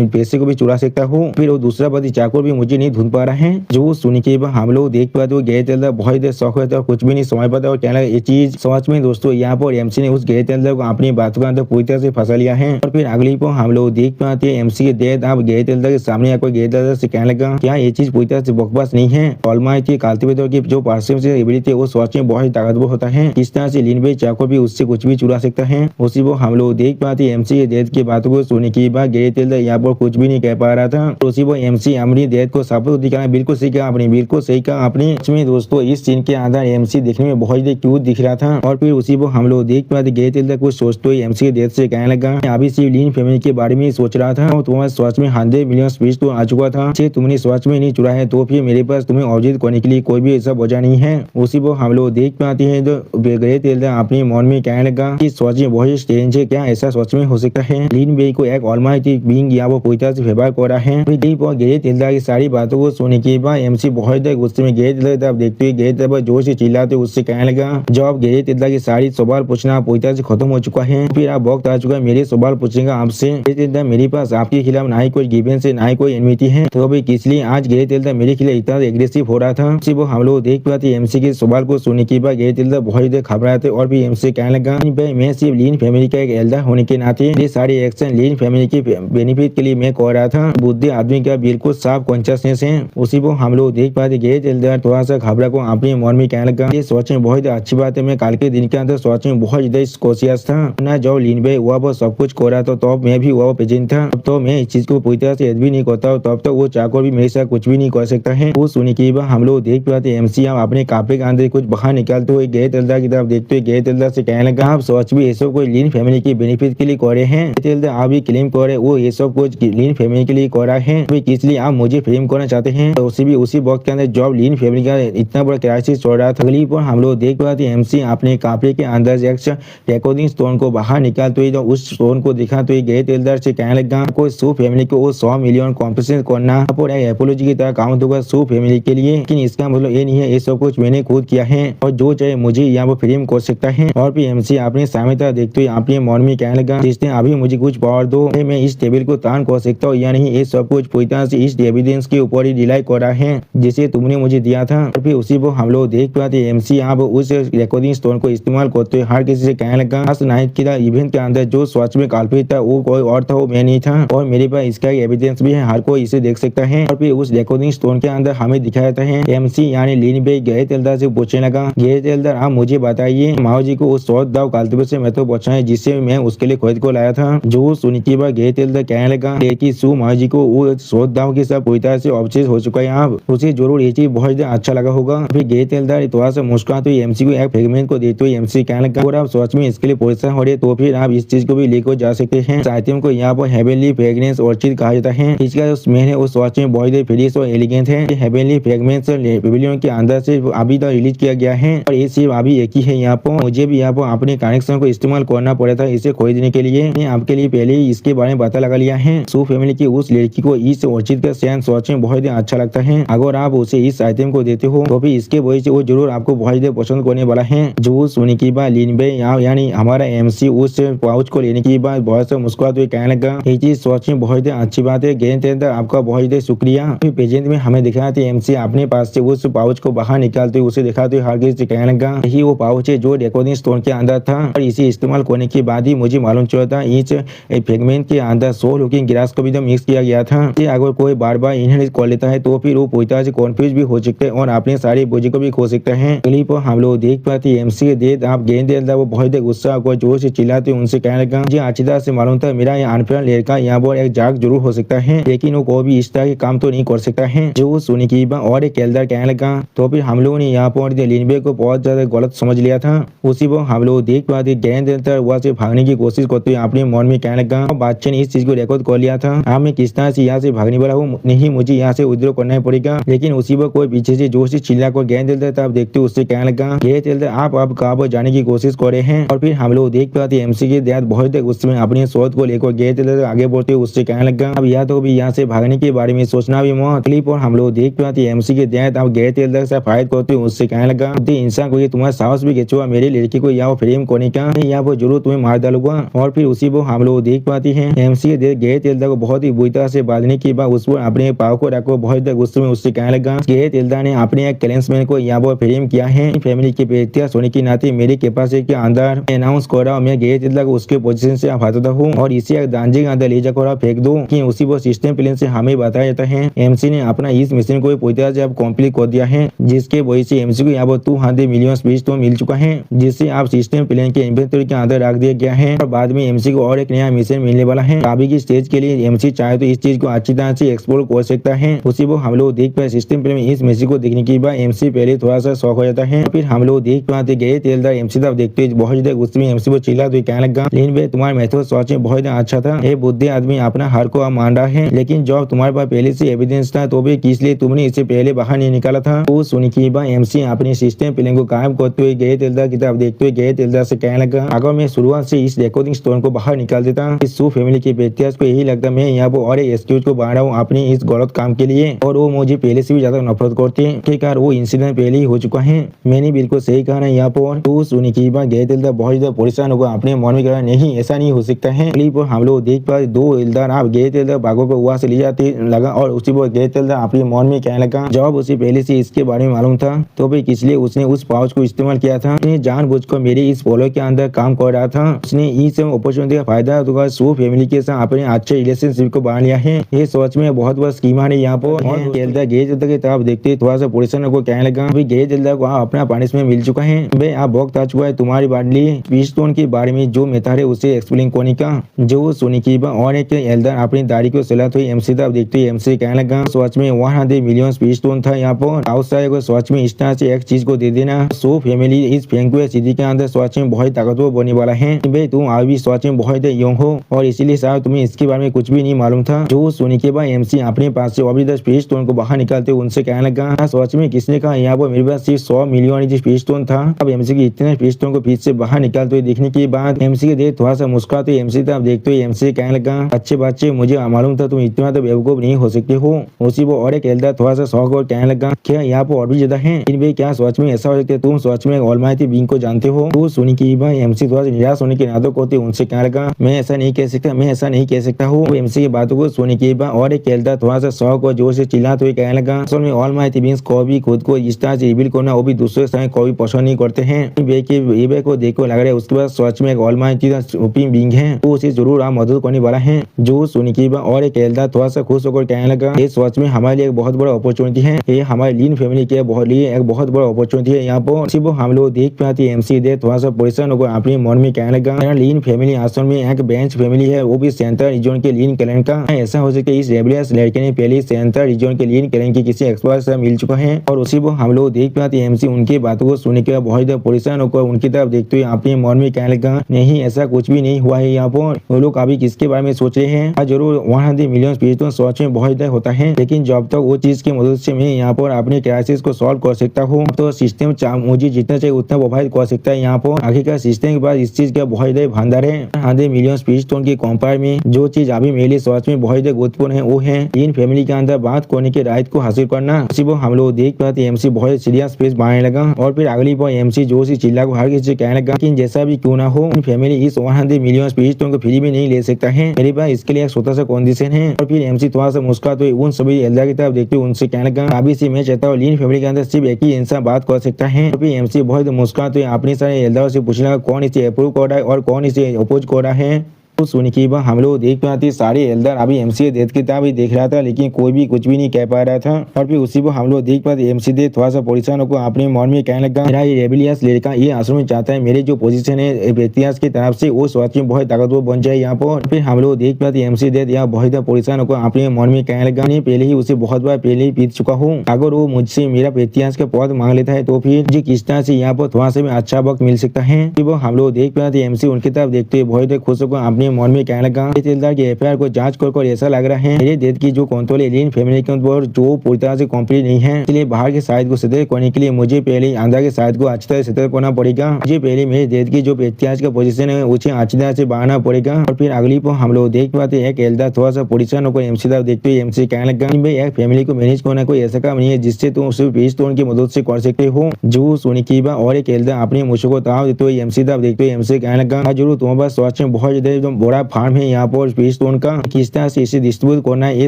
पैसे को भी चुरा सकता हूँ, फिर वो दूसरा पति चाकर भी मुझे नहीं ढूंढ पा रहा है। जो सुनी के बाद हम लोग देख पाते ग्रेट एल्डर बहुत देर शौक होता है और कुछ भी नहीं समझ पाता और कहना ये चीज सच में दोस्तों यहाँ पर एमसी ने उस ग्रेट एल्डर को अपनी बातों के अंदर पूरी तरह से फंसा लिया है। और फिर अगली पर हम लोग देख पाते हैं एमसी के डेथ आप ग्रेट एल्डर के सामने आकर ग्रेट एल्डर से कहने लगा, क्या ये चीज पूरी तरह से बकवास नहीं है? ऑलमाइटी कल्टीवेटर की जो परसेप्शन एबिलिटी है वो सच में बहुत ताकतवर होता है। इस तरह से लीन भाई चाको भी उससे कुछ भी चुरा सकता है। उसी को हम लोग देख पाते एमसी के डेथ की बातों को सुनने के बाद ग्रेट एल्डर यहाँ पर कुछ भी नहीं कह पा रहा था। उसी को एमसी अपनी डेथ को सबूत दिखाना बिल्कुल सही कहा आपने, बिल्कुल सही कहा आपने। इसमें दोस्तों इस सीन के अंदर एमसी देखने में बहुत ही क्यूट दिख रहा था। और फिर उसी को हम लोग देख पाते ग्रेट एल्डर कुछ सोचते हुए एमसी के डेथ से कहने लगा, अभी सिर्फ लीन फैमिली के बारे में सोच रहा था और तुम्हारे सच में 100 मिलियन स्पिरिट तो आ चुका था। तुमने सच में नहीं चुरा है तो फिर मेरे पास तुम्हें अर्जित करने के लिए कोई भी ऐसा वजह नहीं है। उसी को हम लोग देख पाते हैं जो ग्रेट एल्डर अपने मन में कहने लगा कि सच में बहुत स्ट्रेंज है, क्या ऐसा सच में हो सकता है? लीन भाई को एक ऑलमाइटी बीइंग या वो पूरी तरह से फेवर कर रहा है। ग्रेट एल्डर की सारी बातों को सुनने के बाद एमसी बहुत देर गुस्से में ग्रेट एल्डर देखते हुए ग्रेट एल्डर जोर से चिल्लाते उससे कहने लगा, जब ग्रेट एल्डर की सारी सवाल पूछना पूरी तरह से खत्म हो चुका है, फिर आप वक्त आ चुका है मेरे सवाल पूछेगा आपसे। ग्रेट एल्डर मेरे पास आपके खिलाफ ना ही कोई गिवेंस है ना ही कोई एनमिटी है, तो अभी किस लिए आज ग्रेट एल्डर मेरे खिलाफ इतना एग्रेसिव हो रहा था? सिर्फ हम लोग देख पाते एमसी के सवाल को सुनने के बाद ग्रेट एल्डर बहुत देर घबराते और भी एमसी कहने लगा, मैं सिर्फ लीन फैमिली का एक एल्डर होने के नाते ये सारे एक्शन लीन फैमिली के बेनिफिट के लिए मैं कर रहा था। बुद्धि आदमी का बिल्कुल साफ कॉन्शियसनेस है। उसी को हम लोग देख पाते ग्रेट एल्डर थोड़ा सा घबरा को अपने मन में कहने लगा, ये सोच में बहुत अच्छी बात है, मैं कल के दिन के अंदर सोच में बहुत ज्यादा कॉन्शियस था ना, जब लीन भाई हुआ वो सब कुछ कर रहा था तो मैं भी हुआ प्रेजेंट था। था। अब तो मैं इस चीज को पूरी तरह से याद भी नहीं करता हूँ, तब तो वो चाकर भी मेरे साथ कुछ भी नहीं कर सकता है। वो सुनने के बाद हम लोग देख पाते एमसी अपने कापे के अंदर कुछ बाहर निकालते हुए गए तेलदार की तरफ देखते हुए गए तेलदार से कहने लगा, आप सच भी ये सब कोई लीन फैमिली के बेनिफिट के लिए कर रहे हैं? तेलदार आप भी क्लेम कर रहे वो ये सब कुछ लीन फैमिली के लिए कर रहा है, किस लिए आप मुझे फ्रेम करना चाहते हैं? तो उसी वक्त के अंदर जॉब लीन फैमिली का इतना बड़ा क्राइसिस चल रहा था। अगली पर हम लोग देख पाते एमसी अपने कापे के अंदर रिकॉर्डिंग स्टोन को बाहर निकालते हुए उस स्टोन को दिखाते हुए गए तेलदार से कहने लगा, कोई सू फैमिली को वो 100 मिलियन कॉम्पेंसेशन करना और एक एपोलॉजी की तरह काउंट होगा सू फैमिली के लिए, लेकिन इसका मतलब ये नहीं है ये सब कुछ मैंने खुद किया है और जो चाहे मुझे यहाँ पर फ्रेम कर सकता है। और फिर एमसी अपने सामने देखते हुए अपने मन में कहने लगा, जिसने अभी मुझे कुछ पावर दो, मैं इस टेबल को तान कर सकता हूँ या नहीं, ये सब कुछ पूरी तरह से इस एविडेंस के ऊपर ही रिलाई कर रहा है जिसे तुमने मुझे दिया था। और फिर उसी को हम लोग देख पाते एमसी आप उस रिकॉर्डिंग स्टोन को इस्तेमाल करते हुए हर किसी से कहने लगा, लास्ट नाइट की इवेंट के अंदर जो सच में काल्पित था वो कोई और था, वो मैं नहीं था और मेरे पास इसका एविडेंस भी है, हर कोई इसे देख सकता है। और फिर उस रिकॉर्डिंग स्टोन के अंदर हमें दिखाया था एमसी यानी लीन बे गए तेलदार से पूछने लगा, गए तेलदार आप मुझे बताइए माओ जी को उस 100 दाव काल्तिबे से मैं तो बचाए जिससे मैं उसके लिए खरीद को लाया था। जो सुनी की बात गए तेलदार कहने लगा कि सू माओ जी को वो 100 दाव के साथ पूरी तरह से ऑब्सेस हो चुका है, आप उसे जरूर ये चीज बहुत अच्छा लगा होगा। फिर गए तेलदार थोड़ा सा मुस्कुराते हुए एमसी को एक फ्रेगमेंट को देते हुए एमसी कहने लगा, और आप सच में इसके लिए परेशान हो रहे तो फिर आप इस चीज को भी लेकर जा सकते हैं। साहित्य को यहाँ पर हेवनली फ्रेग्रेंस ऑर्चिड कहा जाता है। इसका जो स्मेल है वो सच में बहुत ही फ्रेश और एलिगेंट है। हेवनली फ्रेग्रेंस पेविलियन के अंदर से अभी तक रिलीज किया गया है और ये सिर्फ अभी एक ही है। यहाँ पर मुझे भी यहाँ पर अपने कनेक्शन को इस्तेमाल करना पड़ा था इसे खरीदने के लिए। मैं आपके लिए पहले ही इसके बारे में पता लगा लिया है। सू फैमिली की उस लड़की को इस ऑर्चिड का सैन सच में बहुत ही अच्छा लगता है। अगर आप उसे इस आइटम को देते हो तो भी इसके वजह से वो जरूर आपको बहुत ही पसंद करने वाला है। जो सुनने की बात लिनबे यानी हमारा एमसी उस पाउच को लेने की बात बहुत से मुस्कुराते हुए कहने लगा, ये चीज सच में बहुत ही अच्छी बात है गेंद तेलदार, आपका बहुत ही शुक्रिया। प्रेजेंट में हमें दिखाया था एमसी अपने पास से उस पाउच को बाहर निकालते हुए उसे दिखाते हुए हर किसी से कहने लगा, यही वो पाउच है जो रिकॉर्डिंग स्टोन के अंदर था और इसे इस्तेमाल करने के बाद ही मुझे मालूम चला था इस फ्रेगमेंट के अंदर 100 लुकिंग ग्रास को भी तो मिक्स किया गया था। अगर कोई बार बार इनहेल कर लेता है तो फिर वो पूरी तरह से कन्फ्यूज भी हो सकते हैं और अपने सारी बोझी को भी खो सकता है। अगली पर हम लोग देख पाते एमसी के देख आप गेंद तेलदार वो बहुत ही गुस्सा को जोर से चिल्लाते उनसे कहने लगा, मुझे अच्छी तरह से मालूम था मेरा यहाँ अनफेयर लड़का यहाँ पर एक जाग जरूर हो सकता है, लेकिन वो कोई भी इस तरह के काम तो नहीं कर सकता है। जो सुनी की और एक तेलदार कहने लगा, तो फिर हम लोगों ने यहाँ पर लिनबे को बहुत ज्यादा गलत समझ लिया था। उसी पर हम लोग देख पाते गेंद तेलदार वहाँ से भागने की कोशिश करते हुए अपने मन में कहने लगा, बादशाह ने इस चीज को रिकॉर्ड कर लिया था, अब मैं किस तरह से यहाँ से भागने वाला हूँ, नहीं मुझे यहाँ से विद्रोह करना ही पड़ेगा। लेकिन उसी पर कोई पीछे से जोर से चिल्ला कर गेंद तेलदार तब देखते उससे कहने लगा, गेंद तेलदार आप अब कहाँ पर जाने की कोशिश कर रहे हैं। और फिर हम लोग देख पाते एमसी के दयाद बहुत उसमें अपने शोध को लेकर गेंद तेलदार आगे बढ़ते उससे कहने लगा, अब या तो भी यहाँ से भागने के बारे में सोचना भी मत। क्लिप और हम लोग देख पाते एमसी के दयाद अब गेंद तेलदार से फाइट करते उससे कहने लगा, इंसान को तुम्हारा साहस भी खिंचुआ मेरी लड़की को यहाँ फ्रेम करने का, यहाँ पर जरूर तुम्हें मार डालूंगा। और फिर उसी को हम लोग देख पाते हैं एमसी के गेंद तेलदार को बहुत ही बुरी तरह से बांधने के बाद उस पर अपने पाव को रखो बहुत गुस्से में उससे कहने लगा, गेंद तेलदार ने अपने एक क्लेंसमैन को यहाँ पर फ्रेम किया है, फैमिली के बेहतर होने के नाते मेरे कैपेसिटी के अंदर अनाउंस कर रहा हूँ, मैं गेंद तेलदार को उसके पोजीशन से हटाता हूँ और इसे एक दांजे के अंदर ले जाकर फेंक दो। कि उसी वो सिस्टम प्लान से हमें बताया जाता है एमसी ने अपना इस मिशन को पूरी तरह से अब कंप्लीट कर दिया है, जिसके वजह से एमसी को यहाँ पर 200 मिलियन स्पीच तो मिल चुका है, जिससे आप सिस्टम प्लान के इन्वेंटरी के अंदर रख दिया गया है और बाद में एमसी को और एक नया मिशन मिलने वाला है। अभी की स्टेज के लिए एमसी चाहे तो इस चीज को अच्छी तरह से एक्सप्लोर कर सकता है। उसी को हम लोग देख पाए सिस्टम प्लान में इस मिशन को देखने के बाद एमसी पहले थोड़ा सा शौक हो जाता है, फिर हम लोग देख पाते गए तेलदार एमसी तब देखते बहुत ज्यादा गुस्से में एमसी को चिल्ला तो कहने लगा, लेकिन भाई तुम्हारा मेथड सोच में बहुत अच्छा था, ये बुद्धि आदमी अपना हार को मान रहा है, लेकिन जब तुम्हारे पास पहले से एविडेंस था तो भी किस लिए तुमने इसे पहले बाहर नहीं निकाला था। वो सुनी की बात एमसी अपने सिस्टम प्लान को कायम करते हुए गए तेलदार की तरफ देखते हुए गए तेलदार से कहने लगा, अगर मैं शुरुआत से इस रिकॉर्डिंग स्टोन को बाहर निकाल देता इस सू फैमिली के बेहतियाज को यही लगता मैं यहाँ पर और एक एक्सक्यूज को बढ़ा रहा हूँ अपने इस गलत काम के लिए, और वो मुझे पहले से भी ज्यादा नफरत करते हैं कि वो इंसिडेंट पहले ही हो चुका है। मैंने बिल्कुल सही कहा ना यहाँ पर। तो सुनी की बात गए तेलदार बहुत ज्यादा परेशान होगा अपने मन में कहा नहीं ऐसा नहीं हो सकता है। क्लिप हम लोग देख पाए दो इल्दार आप गए तेलदार बागों को वहां से ले जाते लगा और उसी पर गए तेलदार अपने मन में कहने लगा, जब उसे पहले से इसके बारे में मालूम था तो भी किस लिए उसने उस पाउच को इस्तेमाल किया था, जानबूझकर मेरे इस फॉलो के अंदर काम कर रहा था, उसने इस अपॉर्चुनिटी का फायदा उठाकर सू फैमिली के साथ अपने अच्छे रिलेशनशिप को बना लिया है। ये सोच में बहुत बड़ा स्कीम है यहाँ पर। तेलदार गए तेलदार की तरफ देखते थोड़ा सा परेशान को कहने लगा, अभी गए तेलदार को अपना पनिशमेंट मिल चुका है, भाई आप वक्त आ चुका है तुम्हारी बाटली पिस्टोन के बारे में जो मेथड है उसे एक्सप्लेन करने का। जो सुनी की की बात और एक एल्डर अपनी दाढ़ी को सलाते हुए एमसी तब देखते हुए एमसी कहने लगा सच में 100 मिलियन स्टोन था यहाँ पर आउटसाइड को सच में इस तरह से एक चीज को दे देना सो फैमिली इस फेंकुए सिटी के अंदर सच में बहुत ताकतवर बनने वाला है भाई तुम अभी सच में बहुत यंग हो और इसीलिए शायद तुम्हें इसके बारे में कुछ भी नहीं मालूम था। जो सुनने के बाद एमसी अपने पास से अभी 10 स्पेस स्टोन को बाहर निकालते उनसे कहने लगा सच में किसने कहा यहाँ पर मेरे पास सिर्फ 100 मिलियन स्पेस स्टोन था। अब एमसी के इतने स्पेस स्टोन को फिर से बाहर निकालते हुए देखने के बाद एमसी के देख थोड़ा सा मुस्कुराते एमसी तब देखते हुए एमसी कहने लगा अच्छे बच्चे मुझे मालूम था तुम इतना तो बेवकूफ नहीं हो सकते हो। उसी वो और एक एल्डर थोड़ा सा शौक और कहने लगा क्या यहाँ पर और भी ज्यादा है इन भाई क्या सच में ऐसा हो सकता है तुम सच में ऑलमाइटी बीइंग को जानते हो। तो सुनी की बात एमसी थोड़ा सा निराश होने के नाटक होते उनसे कहने लगा मैं ऐसा नहीं कह सकता मैं ऐसा नहीं कह सकता हूँ। एमसी की बातों को सुनी के बाद और एक एल्डर थोड़ा सा शौक और जोर से चिल्लाते हुए कहने लगा असल में ऑलमाइटी बीइंग को भी खुद को इस तरह से रिवील करना वो भी दूसरे के सामने कोई पसंद नहीं करते हैं। ये को देखो लग रहा है उसके बाद सच में एक ऑलमाइटी सुप्रीम बीइंग है तो उसे जरूर आप मदद करने वाला है। जो सुनी की बात और एक एल्डर थोड़ा सा खुश होकर कहने लगा ये सच में हमारे लिए एक बहुत बड़ा अपॉर्चुनिटी है ये हमारी लीन फैमिली के लिए एक बहुत बड़ा अपॉर्चुनिटी है। यहाँ पर सिर्फ हम लोग देख पाते एमसी दे थोड़ा सा परेशान होकर अपने मन में कहने लगा लीन फैमिली असल में एक बेंच फैमिली है वो भी सेंट्रल रीजन के लीन क्लैन का। ऐसा हो सके इस रेबलियस लड़के ने पहले सेंट्रल रीजन के लीन क्लैन की किसी एक्सपर्ट से मिल चुका है और उसी को हम लोग देख पाते एमसी उनकी बातों को सुनने के बाद बहुत परेशान होकर उनकी तरफ देखते हुए अपने मन में कहने लगा नहीं ऐसा कुछ भी नहीं हुआ है। यहाँ पर वो लोग अभी किसके बारे में सोच रहे हैं जरूर 100 मिलियन स्पीच तो सोच में बहुत होता है लेकिन जब तक वो चीज की मदद से मैं यहाँ पर अपने क्राइसिस को सॉल्व कर सकता हूँ तो सिस्टम मुझे जितना चाहिए उतना प्रोवाइड कर सकता है। यहाँ पर आखिरकार सिस्टम के बाद इस चीज का बहुत भंडार है 100 मिलियन स्पीच तो उनके कंपेयर में जो चीज अभी मेरे लिए सोच में बहुत गुरुत्वपूर्ण है वो है इन फैमिली के अंदर बात करने के राइट को हासिल करना। सिर्फ हम लोग देख पाते एमसी बहुत सीरियस स्पेस बनाने लगा और फिर अगली बार एमसी जो सी चिल्ला को हर किसी कहने लगा कि जैसा भी क्यों ना हो फैमिली इस 100 मिलियन स्पीच तो फ्री में नहीं ले सकता है मेरे पास इसके लिए एक छोटा सा कंडीशन है। और फिर एमसी थोड़ा सा मुस्कुराते हुए उन सभी एल्डर की तरफ देखते हुए उनसे कहने लगा अभी से मैं चाहता हूँ लीन फैमिली के अंदर सिर्फ एक ही इंसान बात कर सकता है। और फिर एमसी बहुत मुस्कुराते हुए अपने सारे एल्डर से पूछने लगा कौन इसे अप्रूव कर रहा है और कौन इसे अपोज कर रहा है। तो सुनी की बात हम लोग देख पाते सारे एल्डर अभी एमसी के डेथ की किताब ही देख रहा था लेकिन कोई भी कुछ भी नहीं कह पा रहा था। और फिर उसी को हम लोग देख पाते एमसी दे थोड़ा सा परेशान होकर अपने मन में कहने लगा मेरा ये रेबेलियस लड़का ये असल में चाहता है मेरे जो पोजीशन है इतिहास की तरफ से वो सच में बहुत ताकतवर बन जाए यहाँ पर। फिर हम लोग देख पाते एमसी दे यहाँ बहुत परेशान होकर अपने मन में कहने लगा मैं पहले ही उसे बहुत बार पहले ही पीट चुका हूँ अगर वो मुझसे मेरा इतिहास का पद मांग लेता है तो फिर मुझे किस तरह से यहाँ पर थोड़ा सा अच्छा वक्त मिल सकता है। हम लोग देख पाते एमसी उनकी तरफ देखते हुए बहुत खुश होकर अपने मन में कहने लगा एल्डर के एफआईआर को जांच कर ऐसा लग रहा है मेरे डेथ की जो कंट्रोल एलियन फैमिली के ऊपर जो पूरी तरह से कंप्लीट नहीं है इसलिए बाहर के साइड को सतर्क करने के लिए मुझे पहले अंदर के साइड को अच्छी तरह सतर्क करना पड़ेगा। मुझे पहले मेरे डेथ की जो इतिहास का पोजीशन है उसे अच्छी तरह से बढ़ाना पड़ेगा। और फिर अगली पर हम लोग देख पाते एक एल्डर थोड़ा सा परेशान होकर एमसी तरफ देखते हुए एमसी कहने लगा भाई एक फैमिली को मैनेज करना कोई ऐसा काम नहीं है जिससे तुम सिर्फ पेज तोड़ की मदद से कर सकते हो। जो सुनी की बात और एक एल्डर अपने मुझे को ताव देते हुए एमसी तरफ देखते हुए एमसी कहने लगा जरूर तुम्हारे पास सच में बहुत ज्यादा बड़ा फार्म है यहाँ पर पेज तोड़ का किस तरह से इसे डिस्ट्रीब्यूट करना है ये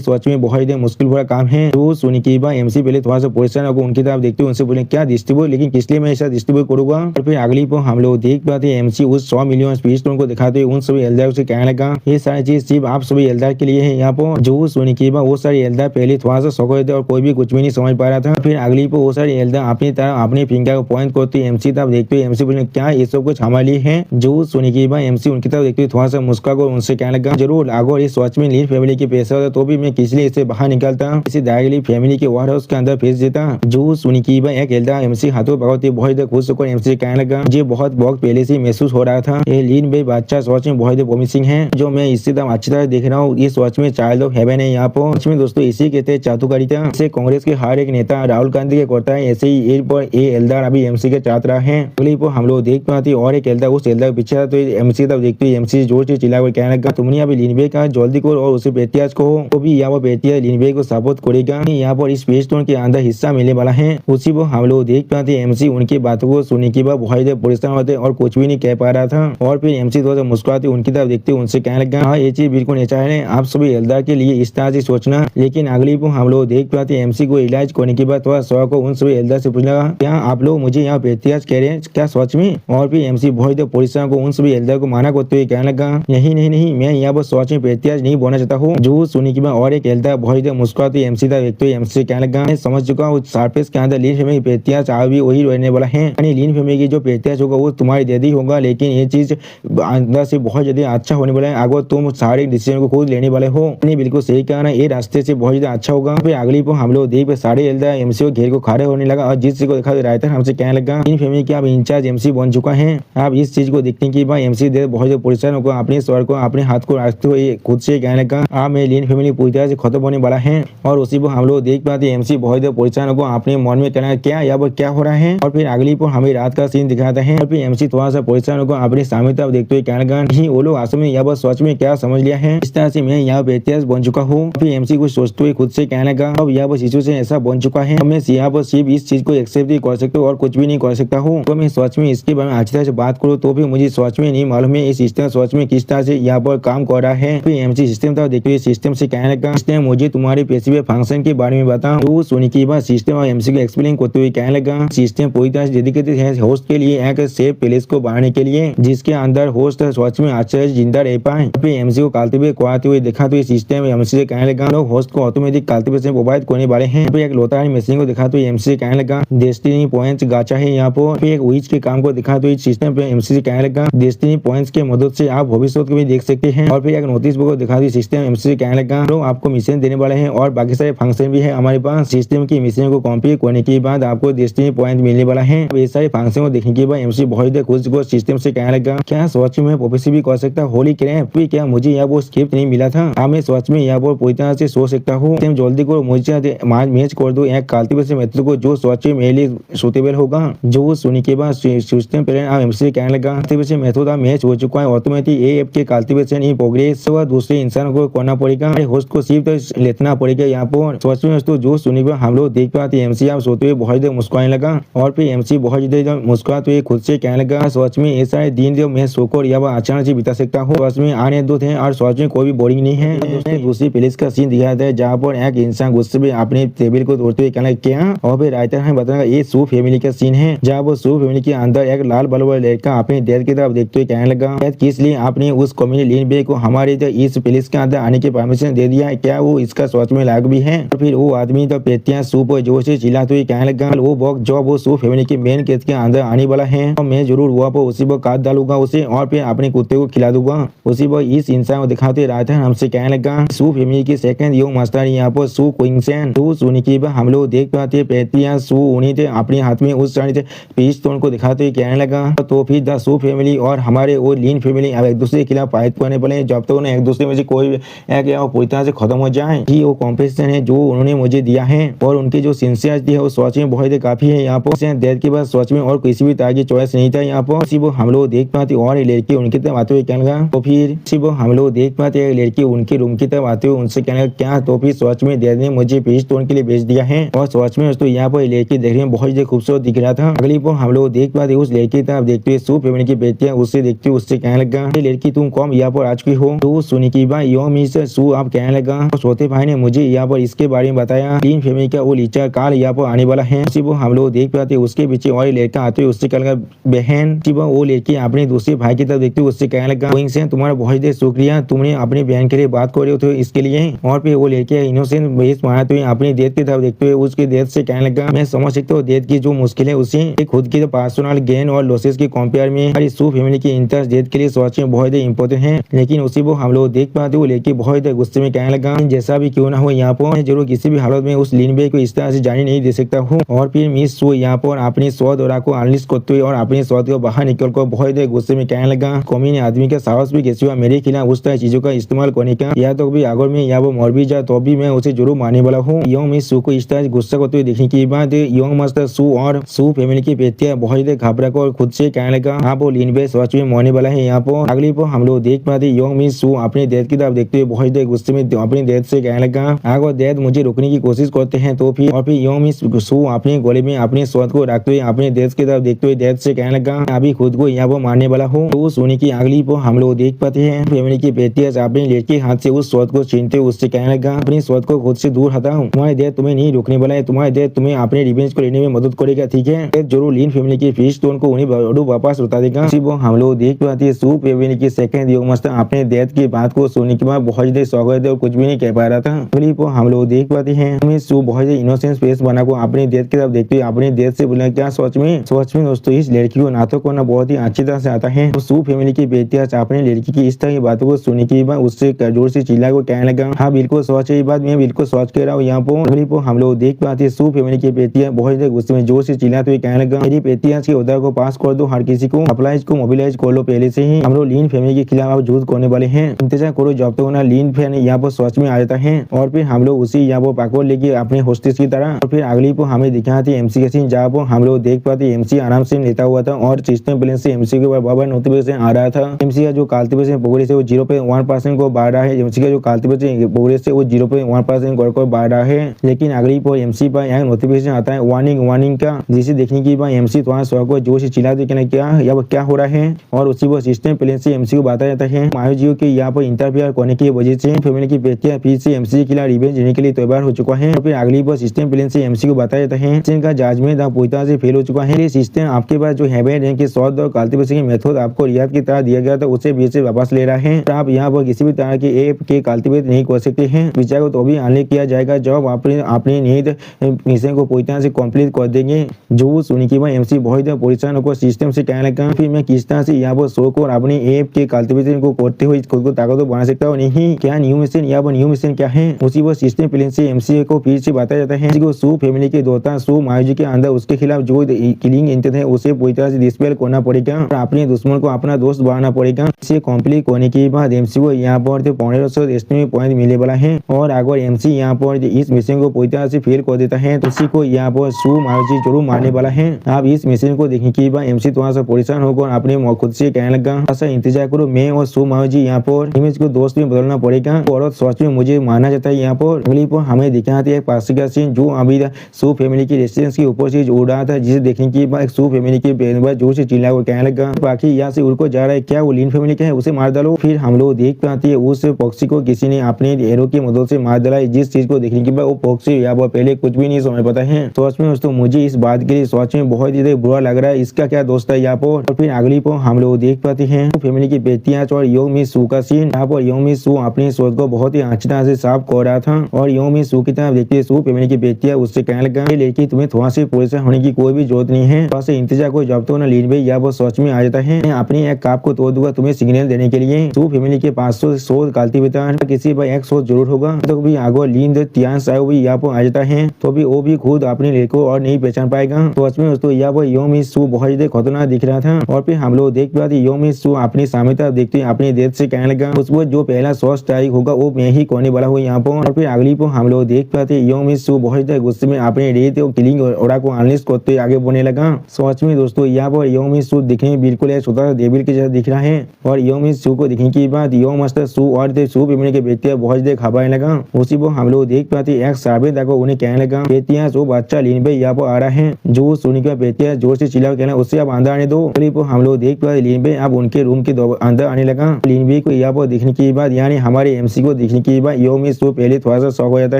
सच में बहुत मुश्किल भरा काम है। तो सुनी की बात एमसी पहले थोड़ा सा परेशान होकर उनकी तरफ देखते हुए उनसे बोले क्या डिस्ट्रीब्यूट लेकिन किस लिए मैं ऐसा डिस्ट्रीब्यूट करूंगा। और फिर अगली पर हम लोग देख पाते एमसी उस 100 मिलियन स्पीच को दिखाते हुए उन सभी एल्डर से कहने लगा ये सारी चीज सिर्फ आप सभी एल्डर के लिए है। यहाँ पर जो सुनी की बात वो सारी एल्डर पहले थोड़ा सा शौक थे और कोई भी कुछ भी नहीं समझ पा रहा था। फिर अगली पर वो सारी एल्डर अपनी तरह अपने फिंगर को पॉइंट करते एमसी तरफ देखते हुए एमसी बोले क्या ये सब कुछ हमारे लिए है। जो सुनी की बात एमसी उनकी तरफ देखते हुए थोड़ा सा मुस्कुरा कर उनसे कहने लगा जरूर अगर इस सच में लीन फैमिली की पैसा होता तो भी मैं किस लिए इसे बाहर निकालता इसे डायरेक्टली फैमिली के वेयर हाउस के अंदर भेज देता। जो सुनी की बात एक एल्डर एमसी हाथों पकड़ते बहुत खुश होकर एमसी कहने लगा मुझे बहुत वक्त पहले से महसूस हो रहा था ये लीन भाई बच्चा सच में बहुत प्रॉमिसिंग है जो मैं इससे अच्छी तरह देख रहा हूँ ये सच में चाइल्ड ऑफ हेवन है। यहाँ पर सच में दोस्तों इसी कहते हैं चातुकारिता इसे कांग्रेस के हर एक नेता राहुल गांधी के करता है ऐसे ही ये एल्डर अभी एमसी के चाहत रहा है। अगली पर हम लोग देख पाते और एक एल्डर उस एल्डर पीछे तो एमसी तब देखते एमसी जोर से चिल्ला कर कहने लगा तुमने अभी लीन भाई का जल्दी करो और उसे पेटियाज को तो भी यहाँ पर पेटिया लीन भाई को सपोर्ट करेगा यहाँ पर इस पेज के अंदर हिस्सा मिलने वाला है। उसी पर हम लोग देख पाते एमसी उनकी बातों को सुनने के बाद बहुत परेशान होते और कुछ भी नहीं कह पा रहा था। और फिर एमसी थोड़ा मुस्कुराते उनकी तरफ देखते उनसे कहने लगा हाँ ये चीज बिल्कुल अच्छा है आप सभी एल्डर के लिए इस तरह से सोचना। लेकिन अगली पर हम लोग देख पाते एमसी को इलाज करने के बाद थोड़ा शौक को उन सभी एल्डर से पूछना क्या आप लोग मुझे यहाँ पेटियाज कह रहे हैं क्या सच में। और फिर एमसी बहुत परेशान को उन सभी एल्डर को माना करते हुए कहने लगा नहीं नहीं नहीं, मैं यहाँ पर सच में पेत्याज नहीं बोलना चाहता हूँ। जो सुनी की और एक खेलता है बहुत मुस्कुराती एमसी था व्यक्ति एमसी कहने लगा, मैं समझ चुका हूँ सरफेस के अंदर लीन फैमिली पेत्याज भी वही रहने वाला है। यानी लीन फैमिली की जो पेत्याज होगा वो तुम्हारी दीदी होगा, लेकिन ये चीज अंदर से बहुत ज्यादा अच्छा होने वाला है। अगर तुम सारे डिसीजन को खुद लेने वाले हो, नहीं बिल्कुल सही कहा ना, ये रास्ते से बहुत ज्यादा अच्छा होगा। फिर अगली पर हम लोग देख सारे एमसी को घेर को खड़े होने लगा और जिस चीज को देखा रायता हमसे कहने लगा, इन फैमिली के अब इंचार्ज एमसी बन चुका है। आप इस चीज को देखने की बात एमसी दे बहुत परेशान होकर अपने स्वर को अपने हाथ को रखते हुए खुद से कहने लगा, आप मेरी लीन फैमिली पूरी तरह से खत्म होने वाला है। और उसी पर हम लोग देख पाते एमसी बहुत परेशान होकर अपने मन में कहना क्या यहाँ पर क्या हो रहा है। और फिर अगली पर हमें रात का सीन दिखाता है और फिर एमसी थोड़ा सा परेशान होकर अपने सामने तरफ देखते हुए कहने लगा, नहीं वो लोग आसम में यहाँ पर सच में क्या समझ लिया है, इस तरह से मैं यहाँ पे इतिहास बन चुका हूँ। फिर एमसी कुछ सोचते हुए खुद से कहने लगा, अब यहाँ पर शिशु से ऐसा बन चुका है, मैं यहाँ पर सिर्फ इस चीज को एक्सेप्ट ही कर सकता हूँ और कुछ भी नहीं कर सकता हूँ। तो मैं सच में इसके बारे में अच्छी तरह से बात करूँ तो भी मुझे सच में नहीं मालूम है इस सिस्टम सच में किस तरह से यहाँ पर काम कर रहा है। फिर एमसी सिस्टम था देखते हुए सिस्टम से कहने लगा, इसने मुझे तुम्हारे पेशेवर फंक्शन के बारे में बताओ। तो सुनी की बात सिस्टम और एमसी को एक्सप्लेन करते हुए कहने लगा, सिस्टम पूरी तरह से डेडिकेटेड है होस्ट के लिए एक सेफ प्लेस को बनाने के लिए जिसके अंदर होस्ट सच में अच्छे से जिंदा रह पाए। फिर एमसी को कल्टीवेट कराते हुए दिखाते हुए सिस्टम एमसी से कहने लगा, लोग होस्ट को ऑटोमेटिक कल्टीवेशन प्रोवाइड करने वाले हैं। फिर एक लोटारी मशीन को दिखाते हुए एमसी से कहने लगा, डेस्टिनी पॉइंट्स गाचा है यहाँ पर। फिर एक विच के काम को दिखाते हुए सिस्टम पे एमसी से कहने लगा, डेस्टिनी पॉइंट्स के मदद से आप भविष्य को भी देख सकते हैं। और फिर एक नोटिस बोर्ड को दिखाते हुए सिस्टम एमसी से कहने लगा, लोग आपको मिशन देने वाले हैं और बाकी सारे फंक्शन भी है हमारे पास। सिस्टम की मिशन को कंप्लीट करने के बाद आपको डेस्टिनी पॉइंट मिलने वाला है। ये सारे फंक्शन को देखने के बाद एमसी बहुत खुश को सिस्टम से कहने लगा, क्या सच में प्रोफेसी भी कर सकता, होली क्रैप, फिर क्या मुझे यहाँ वो स्क्रिप्ट नहीं मिला था, अब मैं सच में यहाँ पर पूरी तरह से सोच सकता हूँ। जल्दी को मुझे मैच कर दो एक कल्टीवेशन मेथड को जो सच में मेरे लिए सुटेबल होगा। जो सुनी के बाद सिस्टम प्लान एमसी कहने लगा, कल्टीवेशन मेथड मैच हो चुका है, ऑटोमेटिक एप के कल्टीवेशन इन प्रोग्रेस दूसरे इंसान को करना पड़ेगा, होस्ट को सिर्फ लेना पड़ेगा यहाँ पर। सच में दोस्तों जो सुनी पर हम लोग देख पाते एमसी आप सोते हुए बहुत मुस्कुराने लगा। और फिर एमसी बहुत मुस्कुराते हुए खुद से कहने लगा, सच में ऐसा है दिन जो मैं सोकर या अचानक से बिता सकता हूँ, सच में आने दो थे और सच में कोई भी बोरिंग नहीं है। दूसरी प्लेस का सीन दिखाया था जहाँ पर एक इंसान गुस्से में अपने टेबल को तोड़ते हुए कहना क्या। और फिर राइटर हमें बताया ये सू फैमिली का सीन है जहाँ वो सू फैमिली के अंदर एक लाल बल्ब वाला लड़का अपने डेथ की तरफ देखते हुए कहने लगा, किस लिए आपने उस कम्युनिटी लीन बे को हमारे इस प्लेस के अंदर आने की परमिशन दे दिया है, क्या वो इसका सच में लायक भी है। तो फिर वो आदमी तो पेटियां सूप जोर से चिल्लाते हुए कहने लगा, वो वक्त जो वो सू फैमिली के मेन गेट के अंदर आने वाला है और मैं जरूर वहाँ पर उसी पर काट डालूंगा उसे और फिर अपने कुत्ते को खिला दूंगा। उसी पर इस इंसान को दिखाते रायता हमसे कहने लगा, सू फैमिली के सेकंड यो मास्टर यहाँ पर सू क्विंगसेन। तो सुनी की हम लोग देख पाते पेटियां सू उन्हीं थे अपने हाथ में उस साड़ी से पीस तोड़ को दिखाते हुए कहने लगा, तो फिर द सू फैमिली और हमारे वो लीन फैमिली अब एक दूसरे के खिलाफ फाइट करने पड़े जब तक उन्हें एक दूसरे में से कोई पूरी तरह से खत्म हो जाए। ही वो कॉम्पिटिशन है जो उन्होंने मुझे दिया है और उनकी जो सिंसियरिटी है वो सोच में बहुत काफी है यहाँ पर। डेथ के बाद सोच में और किसी भी तरह की चॉइस नहीं था यहाँ पर। सिर्फ हम लोग देख पाते और लड़की उनकी तरफ आते हुए कहने लगा, तो फिर सिर्फ हम लोग देख पाते लड़की उनके रूम की तरफ आते हुए उनसे कहने लगा, क्या तो फिर सोच में डेथ ने मुझे पीस तोड़ के लिए भेज दिया है। और सोच में दोस्तों यहाँ पर लड़की देखने में बहुत ज्यादा खूबसूरत दिख रहा था। अगली पर हम लोग देख पाते उस लड़की तरफ देखते हुए सू फैमिली की बेटियां उससे देखते हुए उससे कहने लगा, लड़की तुम कौन यहाँ पर आ चुकी हो। तो सुनी की बात यो मिस सू आप कहने लगा, छोटे भाई ने मुझे यहाँ पर इसके बारे में बताया, लीन फैमिली का वो लीचर काल यहाँ पर आने वाला है। सिर्फ हम लोग देख पाते उसके पीछे और लड़का आते हुए उससे कहने लगा, बहन। सिर्फ वो लड़की अपने दूसरे भाई की तरफ देखते हुए उससे कहने लगा, तुम्हारा बहुत शुक्रिया, तुमने अपनी बहन के लिए बात कर रहे हो इसके लिए। और फिर वो लड़की इनोसेंट बेस मारते हुए अपनी डेथ की तरफ देखते हुए उसके डेथ से कहने लगा, मैं समझ सकता हूँ डेथ की जो मुश्किल है उसे खुद की पर्सनल गेन और लॉसेस के कंपेयर में हमारी सू फैमिली की इंटरेस्ट डेथ के लिए सोच में बहुत इंपॉर्टेंट है। लेकिन उसी को हम लोग देख पाते वो लड़की बहुत गुस्से में कहने लगा, जैसा भी क्यों ना हो यहाँ पर जरूर किसी भी हालत में उस लीन बे को इस तरह से जाने नहीं दे सकता हूँ। और फिर मिस सू यहाँ पर अपनी स्वाद और को अनलिश करते हुए और अपनी स्वाद को बाहर निकल कर बहुत गुस्से में कहने लगा, कौमी ने आदमी का साहस भी कैसे हुआ मेरे खिलाफ उस तरह चीजों का इस्तेमाल करने का, या तो भी अगर मैं या वो मर भी जाए तो भी मैं उसे जरूर मारने वाला हूँ। योंग मिस सू को इस तरह गुस्सा करते हुए देखने के बाद योंग मास्टर सू और सू फैमिली की बेटियां बहुत घबरा कर खुद से कहने लगा, हाँ वो लीन बे सच में मरने वाला है यहाँ पर। अगली पर हम लोग देख पाते योंग मिस सू अपने डेथ की तरफ देखते हुए बहुत गुस्से में अपनी डेथ से कहने लगा, अगर डेथ मुझे रोकने की कोशिश करते हैं तो फिर। और फिर योंग मिस सू अपने गले में अपने स्वाद को रखते हुए अपने डेथ की तरफ देखते हुए डेथ से कहने लगा, अभी खुद को यहाँ पर मारने वाला हूँ। तो सोने की अगली पर हम लोग देख पाते हैं फैमिली की बेटियां अपने लड़के हाथ से उस स्वाद को छीनते हुए उससे कहने लगा, अपनी स्वाद को खुद से दूर हटाओ, तुम्हारी डेथ तुम्हें नहीं रोकने वाला है, तुम्हारी डेथ तुम्हें अपने रिवेंज को लेने में मदद करेगा, ठीक है। जरूर लीन फैमिली की फिश टोन को उन्हें वापस लौटा देगा। हम लोग देख पाते हैं सू फैमिली की सेकंड योग मास्टर अपने डेथ की बात को सुनने के बाद बहुत ज्यादा शौक हुए थे और कुछ भी नहीं कह पा रहा था। अगली पर हम लोग देख पाते हैं सू बहुत ज्यादा इनोसेंट फेस बना को अपनी डेथ की तरफ देखते हुए अपनी डेथ से बोला क्या सोच में दोस्तों इस लड़की को नाटक करना बहुत ही अच्छी तरह से आता है। तो सू फैमिली की बेटियां अपने लड़की की इस तरह की बातों को सुनने के बाद उससे जोर से चिल्ला को कहने लगा, हाँ बिल्कुल सोच ये बात मैं बिल्कुल सोच कह रहा हूँ। यहाँ पर अगली पर हम लोग देख पाते हैं सू फैमिली की बेटियां बहुत ज्यादा गुस्से में जोर से चिल्लाते हुए कहने लगा, मेरी बेटियां के उधर को पास कर दो, हर किसी को अप्लाइज को मोबिलाइज कर लो। पहले से ही हम लोग लीन फैमिली के खिलाफ आप युद्ध करने वाले हैं, इंतजार करो जब तक ना लीन फैमिली यहाँ पर सोच में आ जाता है और फिर हम लोग उसी यहाँ पर पाकोर लेके अपने होस्टेस की तरह। और फिर अगली पर हमें दिखाती एमसी का सीन जहाँ पर हम लोग देख पाते एमसी आराम से लेता हुआ था और सिस्टम प्लेन से एमसी के ऊपर बाबा नोटिफिकेशन आ रहा था। एमसी का जो कल्टीवेशन प्रोग्रेस है वो 0.1% को बढ़ रहा है। एमसी का जो कल्टीवेशन प्रोग्रेस है वो 0.1% को बढ़ रहा है। लेकिन अगली पर एमसी पर यहाँ नोटिफिकेशन आता है वार्निंग का, जिसे देखने की बाद एमसी थोड़ा सा को जोर से चिल्ला देखे क्या हो रहा है और उसी वो सिस्टम प्लेन से एमसी को बताया जाता है मायोजियो के यहाँ पर इंटरफियर करने की वजह से फैमिली की बेटियां फिर से एमसी के खिलाफ रिवेंज लेने के लिए तैयार हो चुका है। और फिर अगली बार सिस्टम प्लेन से एमसी को बताया जाता है इनका जजमेंट आप पूरी तरह से फेल हो चुका है। ये सिस्टम आपके पास जो हैबिट है कि शॉर्ट और कल्टीवेशन की मेथड आपको रियायत की तरह दिया गया था उसे बीच से वापस ले रहा है। तो आप यहाँ पर किसी भी तरह के एप के कल्टीवेट नहीं कर सकते हैं। विचार को तो भी आने किया जाएगा जब अपनी नीड मिशन को पूरी तरह से कंप्लीट कर देंगे। जो सुनी की बाद एमसी बहुत ज्यादा परेशान को सिस्टम से कहने लगा फिर मैं किस तरह से यहाँ पर शो को और अपने एप के कल्टीवेशन को करते हुए खुद को ताकतवर बना सकता हूँ। नहीं क्या न्यू मिशन यहाँ पर न्यू मिशन क्या है उसी वो सिस्टम प्लेन से एमसी को फिर से बताया जाता है कि सू फैमिली के दोता सू मायोजी के अंदर उसके खिलाफ जो किलिंग इंटेंट है उसे पूरी तरह से डिस्पेल करना पड़ेगा और अपने दुश्मन को अपना दोस्त बनाना पड़ेगा। इसे कंप्लीट करने के बाद एमसी को यहाँ पर 1500 एस्टिमेट पॉइंट मिले वाला है और अगर एमसी यहाँ पर इस मिशन को पूरी तरह से फेल कर देता है तो उसी को यहाँ पर सू मायोजी जरूर मारने वाला है। आप इस मिशन को देखने के बाद एमसी थोड़ा सा परेशान होकर अपने खुद से कहने लगा ऐसा इंतजार करो मैं और सू मायोजी यहाँ पर इमेज को दोस्त में बदलना पड़ेगा और सोच में मुझे माना जाता है। यहाँ पर अगली पर हमें दिखाते हैं पास का सीन जो अभी सू फैमिली की रेसिडेंस के ऊपर से उड़ रहा था जिसे देखने के बाद सू फैमिली के जोर से चिल्ला को कहने लगा बाकी यहाँ से उड़ को जा रहा है क्या वो लीन फैमिली का है उसे मार डालो। फिर हम लोग देख पाते हैं उस पक्षी को किसी ने अपने एरो की मदद से मार डाला जिस चीज को देखने के बाद वो पक्षी यहाँ पर पहले कुछ भी नहीं समझ पाता है। सोच में दोस्तों मुझे इस बात के लिए सोच में बहुत ही बुरा लग रहा है इसका क्या दोस्त है यहाँ पर। और फिर अगली पर हम लोग देख पाते हैं फैमिली की बेटियां और योमी सू का सीन यहाँ पर योमी सू अपनी सोच को बहुत ही अच्छी तरह से साफ कर रहा था और योमी सू की तरफ देखते सू फैमिली की बेटियां उससे कहने लगा लेकिन तुम्हें थोड़ा से परेशान होने की कोई भी जरूरत नहीं है, थोड़ा सा इंतजार को जब तक ना लीन भाई या वो सोच में आ जाता है मैं अपनी एक काप को तोड़ दूंगा तुम्हें सिग्नल देने के लिए। सू फैमिली के 500 शोध कल्टीवेटर किसी पर एक शोध जरूर होगा तो भी आगो लीन त्यान साहब भी यहाँ पर आ जाता है तो भी वो भी खुद अपने लेको और नहीं पहचान पाएगा। सोच में दोस्तों यहाँ पर योमी सू बहुत ज्यादा खतरनाक दिख रहा था और फिर हम लोग देख पाते योमी सू अपनी सामने तरफ देखते अपनी देश से कहने लगा उसको जो पहला शॉर्ट स्ट्राइक होगा वो मैं ही करने वाला हूँ यहाँ पर। और फिर अगली पर हम लोग देख पाते योमी सू बहुत ज्यादा गुस्से में अपने रेत और किलिंग और को अनलिस्ट करते आगे बढ़ने लगा। सोच में दोस्तों यहाँ पर योमी सू दिखने में बिल्कुल छोटा डेविल के जैसा दिख रहा है और योमी सू को देखने के बाद यो मास्टर सू और सू फैमिली के बेटियां बहुत ज्यादा घबराने लगा। उसी पर हम लोग देख पाते एक साबित को उन्हें कहने लगा बेटियां सो बच्चा लीन भाई यहाँ पर आ रहा है जो सुनी के बेटियां जोर से चिल्ला कहना उससे आप अंदर आने दो। हम लोग देख पाते लीन भाई अब उनके रूम के अंदर आने लगा। लीन भाई को यहाँ पर देखने के बाद यानी हमारे एमसी को देखने के बाद योमी सू पहले थोड़ा सा शौक हो जाता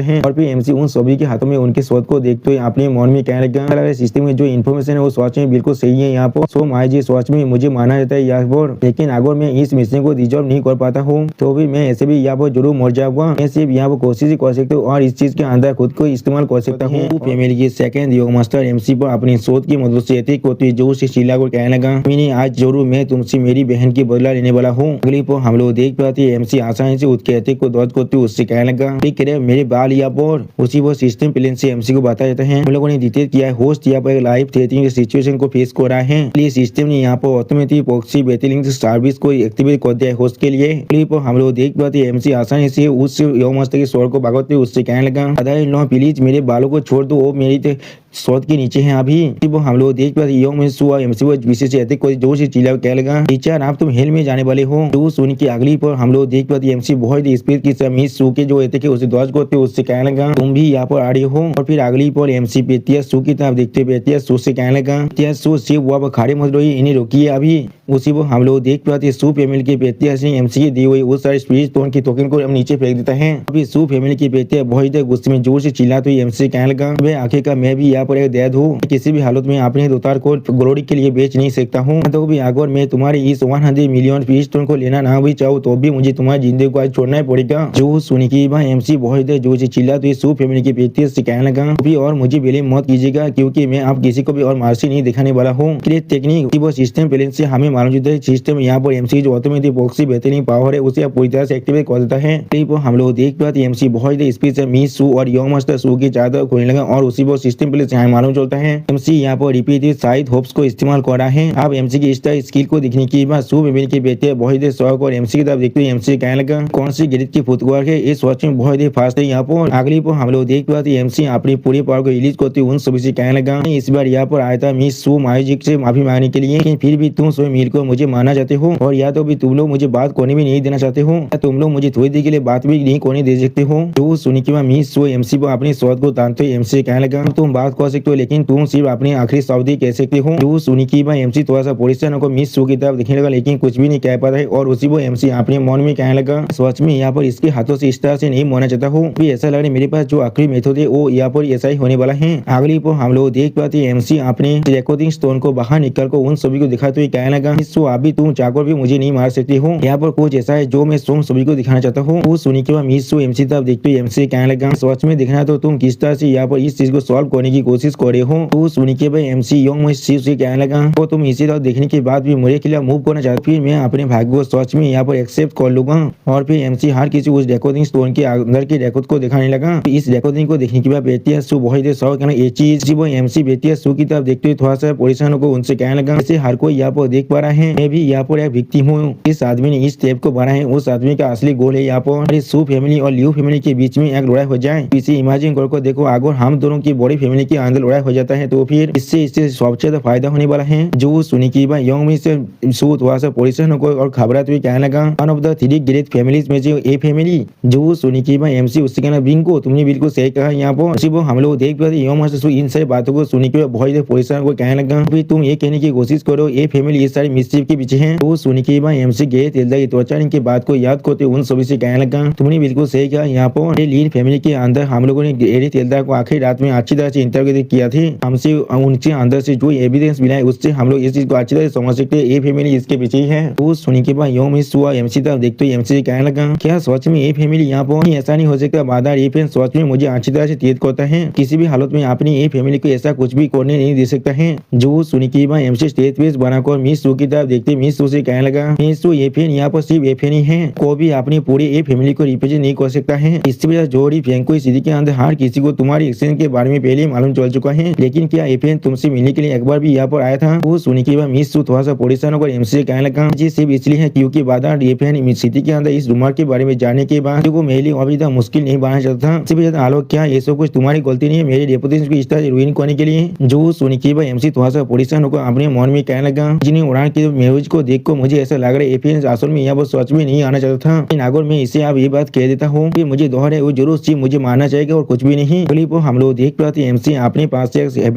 है और फिर एमसी उन सभी के हाथों में उनके शोध को देखते हुए अपने मन में कहने लगा सिस्टम में जो इन्फॉर्मेशन है वो सोच में बिल्कुल सही है यहाँ पर सो माई जी सोच में मुझे माना जाता है यहाँ पर। लेकिन अगर मैं इस मिशन को रिजॉल्व नहीं कर पाता हूँ तो भी मैं ऐसे भी यहाँ पर जरूर मर जाऊंगा। मैं सिर्फ यहाँ पर कोशिश ही कर सकता हूँ और इस चीज के अंदर खुद को इस्तेमाल कर सकता हूँ। फैमिली की सेकंड योग मास्टर एमसी पर अपनी शोध की मदद से एथिक होती जोर से शीला को कहने लगा मैंने आज जरूर मैं तुमसे मेरी बहन की बदला लेने वाला हूँ। अगली पर हम लोग देख पाते एमसी आसानी से उसके एथिक को दर्ज करते उससे कहने लगा ठीक है मेरे बाल यहाँ पर उसी वो सिस्टम प्लेन से एमसी को बताया जाता है हम लोगों ने डिटेल किया है होस्ट यहाँ पर लाइफ थ्रेटनिंग सिचुएशन को फेस कर रहा है इसलिए सिस्टम ने यहाँ पर ऑटोमेटिक प्रॉक्सी बेटिंग सर्विस को एक्टिवेट कर दिया है होस्ट के लिए। पर हम लोग देख पाते एमसी आसानी से उस योग मास्टर के स्वर को भागते उससे कहने लगा अदा प्लीज मेरे बालों को छोड़ दो वो मेरी शोध के नीचे है अभी। वो हम लोग देख पाते योग में एमसी वो विशेष जोर से चिल्ला कह लगा टीचर आप तुम हेल में जाने वाले हो। तो सुन की अगली पर हम लोग देख पाते एमसी बहुत स्पीड की समीज सू के जो थे उसे ध्वज करते उससे कहने लगा तुम भी यहाँ पर आ रही हो। और फिर अगली पर एमसी पेटिया सू की तरफ देखते पेटिया सू से कहने लगा सू सिर्फ वो खड़े मत रही इन्हें रोकिए अभी। उसी को हम लोग देख पाते सू फैमिली की पेटिया से एमसी की दी हुई उस सारी स्पीच टोन की टोकन को नीचे फेंक देता है। अभी सू फैमिली की पेटिया बहुत गुस्से में जोर से चिल्लाते हुए एमसी कहने लगा मैं आखिरकार मैं भी यहाँ पर एक दैद हूँ किसी भी हालत में अपने दोतार को ग्लोरी के लिए बेच नहीं सकता हूँ तो भी अगर मैं तुम्हारी इस 100 मिलियन बिलियन पीस्टन को लेना ना भी चाहो तो भी मुझे तुम्हारी जिंदगी को आज छोड़ना ही पड़ेगा। जो सुनी की भाई एमसी बहुत जो चिल्ला तो ये सू फैमिली की व्यक्ति से कहने लगा भी और मुझे बिलीव मत कीजिएगा क्योंकि मैं आप किसी को भी और मार्सी नहीं दिखाने वाला हूँ। टेक्निक वो सिस्टम पहले से हमें मालूम होता है सिस्टम यहाँ पर एमसी जो ऑटोमेटिक बॉक्सी बेहतरीन पावर है उसे पूरी तरह से एक्टिवेट कर देता है। हम लोग देख पाते एमसी बहुत स्पीड से मिस सू और यंग मास्टर सू की चादर खोलने लगा और उसी वो सिस्टम पहले से मालूम चलता है एमसी यहाँ पर रिपीटेड साइड होप्स को इस्तेमाल कर रहा है। अब एमसी की स्किल को दिखने की बाद सू फैमिली के बेटे बहुत शौक और एमसी की तरफ देखते हुए एमसी कहने लगा कौन सी गिरिट की फुटवर्क है इस वॉच में बहुत ही फास्ट है। यहाँ पर अगली पर हम लोग देख पाते एमसी अपनी पूरी पावर को रिलीज करते उन सभी से कहने लगा इस बार यहाँ पर आया था मिस सू म्यूजिक से माफी मांगने के लिए, फिर भी तुम सभी मिलकर मुझे मानना चाहते हो और या तो भी तुम लोग मुझे बात करने भी नहीं देना चाहते हो या तुम लोग मुझे थोड़ी देर के लिए बात भी नहीं करने दे सकते हो। तो सुनी के बाद मिस सू एमसी पर अपनी शब्द को तानते हुए एमसी कहने लगा तुम बात कर सकते हो लेकिन तुम सिर्फ अपनी आखिरी शब्द ही कह सकते हो। तो सुनी के बाद एमसी थोड़ा सा परेशान होकर मिस सू की तरफ देखने लगा लेकिन कुछ भी नहीं कह पाता है और उसी वो एमसी अपने मन में कहने लगा सच में यहाँ पर इसके हाथों से इस तरह से नहीं मरना चाहता हूँ, भी ऐसा लग रहा है मेरे पास जो आखिरी मेथड है वो यहाँ पर ऐसा ही होने वाला है। अगली पर हम लोग देख पाते एमसी अपने रिकॉर्डिंग स्टोन को बाहर निकल कर उन सभी को दिखाते हुए कहने लगा अभी तुम चाहकर भी मुझे नहीं मार सकती हो, यहाँ पर कुछ ऐसा है जो मैं तुम सभी को दिखाना चाहता हूँ। वो सुनी के बाद मिस सू एमसी तब देखते हुए एमसी कहने लगा सच में दिखना तो तुम किस तरह से यहाँ पर इस चीज को सॉल्व करने की कोशिश कर रहे हो। तो सुनी के बाद एमसी यंग से कहने लगा तो तुम इसी तरह देखने के बाद भी मेरे खिलाफ मूव करना चाहते फिर मैं अपने भाग्य को सच में यहाँ पर एक्सेप्ट कर लूंगा। और फिर एमसी हर किसी उस रिकॉर्डिंग स्टोन के अंदर के रिकॉर्ड को दिखाने लगा। इस रिकॉर्डिंग को देखने के बाद बेटिया सू बहुत ही शौक है ये चीज वो एमसी बेटिया सू की तरफ देखते हुए थोड़ा सा परेशान को उनसे कहने लगा जैसे हर कोई यहाँ पर देख पा रहा है मैं भी यहाँ पर एक विक्टिम हूँ। इस आदमी ने इस स्टेप को बढ़ा है उस आदमी का असली गोल है यहाँ पर सू फैमिली और लियू फैमिली के बीच में एक लड़ाई हो जाए। इसे इमेजिन करके देखो अगर हम दोनों की बड़ी फैमिली के अंदर लड़ाई हो जाता है तो फिर इससे सबसे ज्यादा फायदा होने वाला है। जो सुनी की बात यंग में से सू थोड़ा सा परेशान होकर और घबराते हुए कहने लगा one of the 3 great families में से ए फैमिली। जो सुनी की बात एमसी उससे कहना बिंगो तुमने बिल्कुल सही कहा। यहाँ पर वो हम लोग देख पाते यंग में से इन सारी बातों को सुनी के बहुत परेशान को कहने लगा फिर तुम ये कहने की कोशिश करो ए फैमिली ये सारी मिस्चिफ के पीछे है। तो सुनी के बाद एमसी गए तेलदा की त्वचा की बात को याद करते उन सभी से कहने लगा तुमने बिल्कुल सही कहा। यहाँ पर लीन फैमिली के अंदर हम लोगों ने एरी तेलदा को आखिरी रात में अच्छी तरह से इंटरव्यू किया थी। हमसे उनके अंदर से जो एविडेंस मिला है उससे हम लोग इस चीज को अच्छी तरह समझ सकते हैं ए फैमिली इसके पीछे ही है। तो सुनी के बाद यंग मिस हुआ एमसी तक देखते हुए एमसी कहने लगा क्या सच में ए फैमिली यहाँ पर ऐसा नहीं हो सकता बादर ए फैन सच में मुझे अच्छी तरह से तेज करता है किसी भी हालत में अपनी ए फैमिली को ऐसा कुछ भी करने नहीं दे सकता है। जो सुनी के बाद एमसी स्टेज पेज बनाकर मिस सू की तरफ देखते मिस सू से कहने लगा मिस सू ए फैन यहाँ पर सिर्फ ए फैन ही है कोई भी अपनी पूरी ए फैमिली को रिप्रेजेंट नहीं कर सकता है। इससे वजह जोड़ी फैन को सिटी के अंदर हर किसी को तुम्हारी एक्शन के बारे में पहले मालूम चल चुका है लेकिन क्या ए फैन तुमसे मिलने के लिए एक बार भी यहाँ पर आया था। वो सुनी के बाद मिस सू थोड़ा सा परेशान होकर एमसी से कहने लगा जी सिर्फ इसलिए है क्योंकि बादर ए फैन सिटी के अंदर इस रूमर के बारे में जानने के बाद को मेरे लिए अभी तक मुश्किल नहीं बनाना चाहता था। इससे ज्यादा आलोक क्या ये सब कुछ तुम्हारी गलती नहीं है मेरी रेपुटेशन को इस तरह से रुइन करने के लिए। जो सुनी के बाद एमसी थोड़ा सा परेशान होकर अपने मन में कहने लगा जिन्हें उड़ान के म्यूजिक को देख मुझे ऐसा लग रहा है ए फैन असल में यहाँ पर सच में नहीं आना चाहता था लेकिन अगर मैं इसे अब ये बात कह देता हूँ कि मुझे दोहर है वो जरूर सिर्फ मुझे मानना चाहेगा और कुछ भी नहीं। क्लिप हम लोग देख पाते एमसी अपने पास से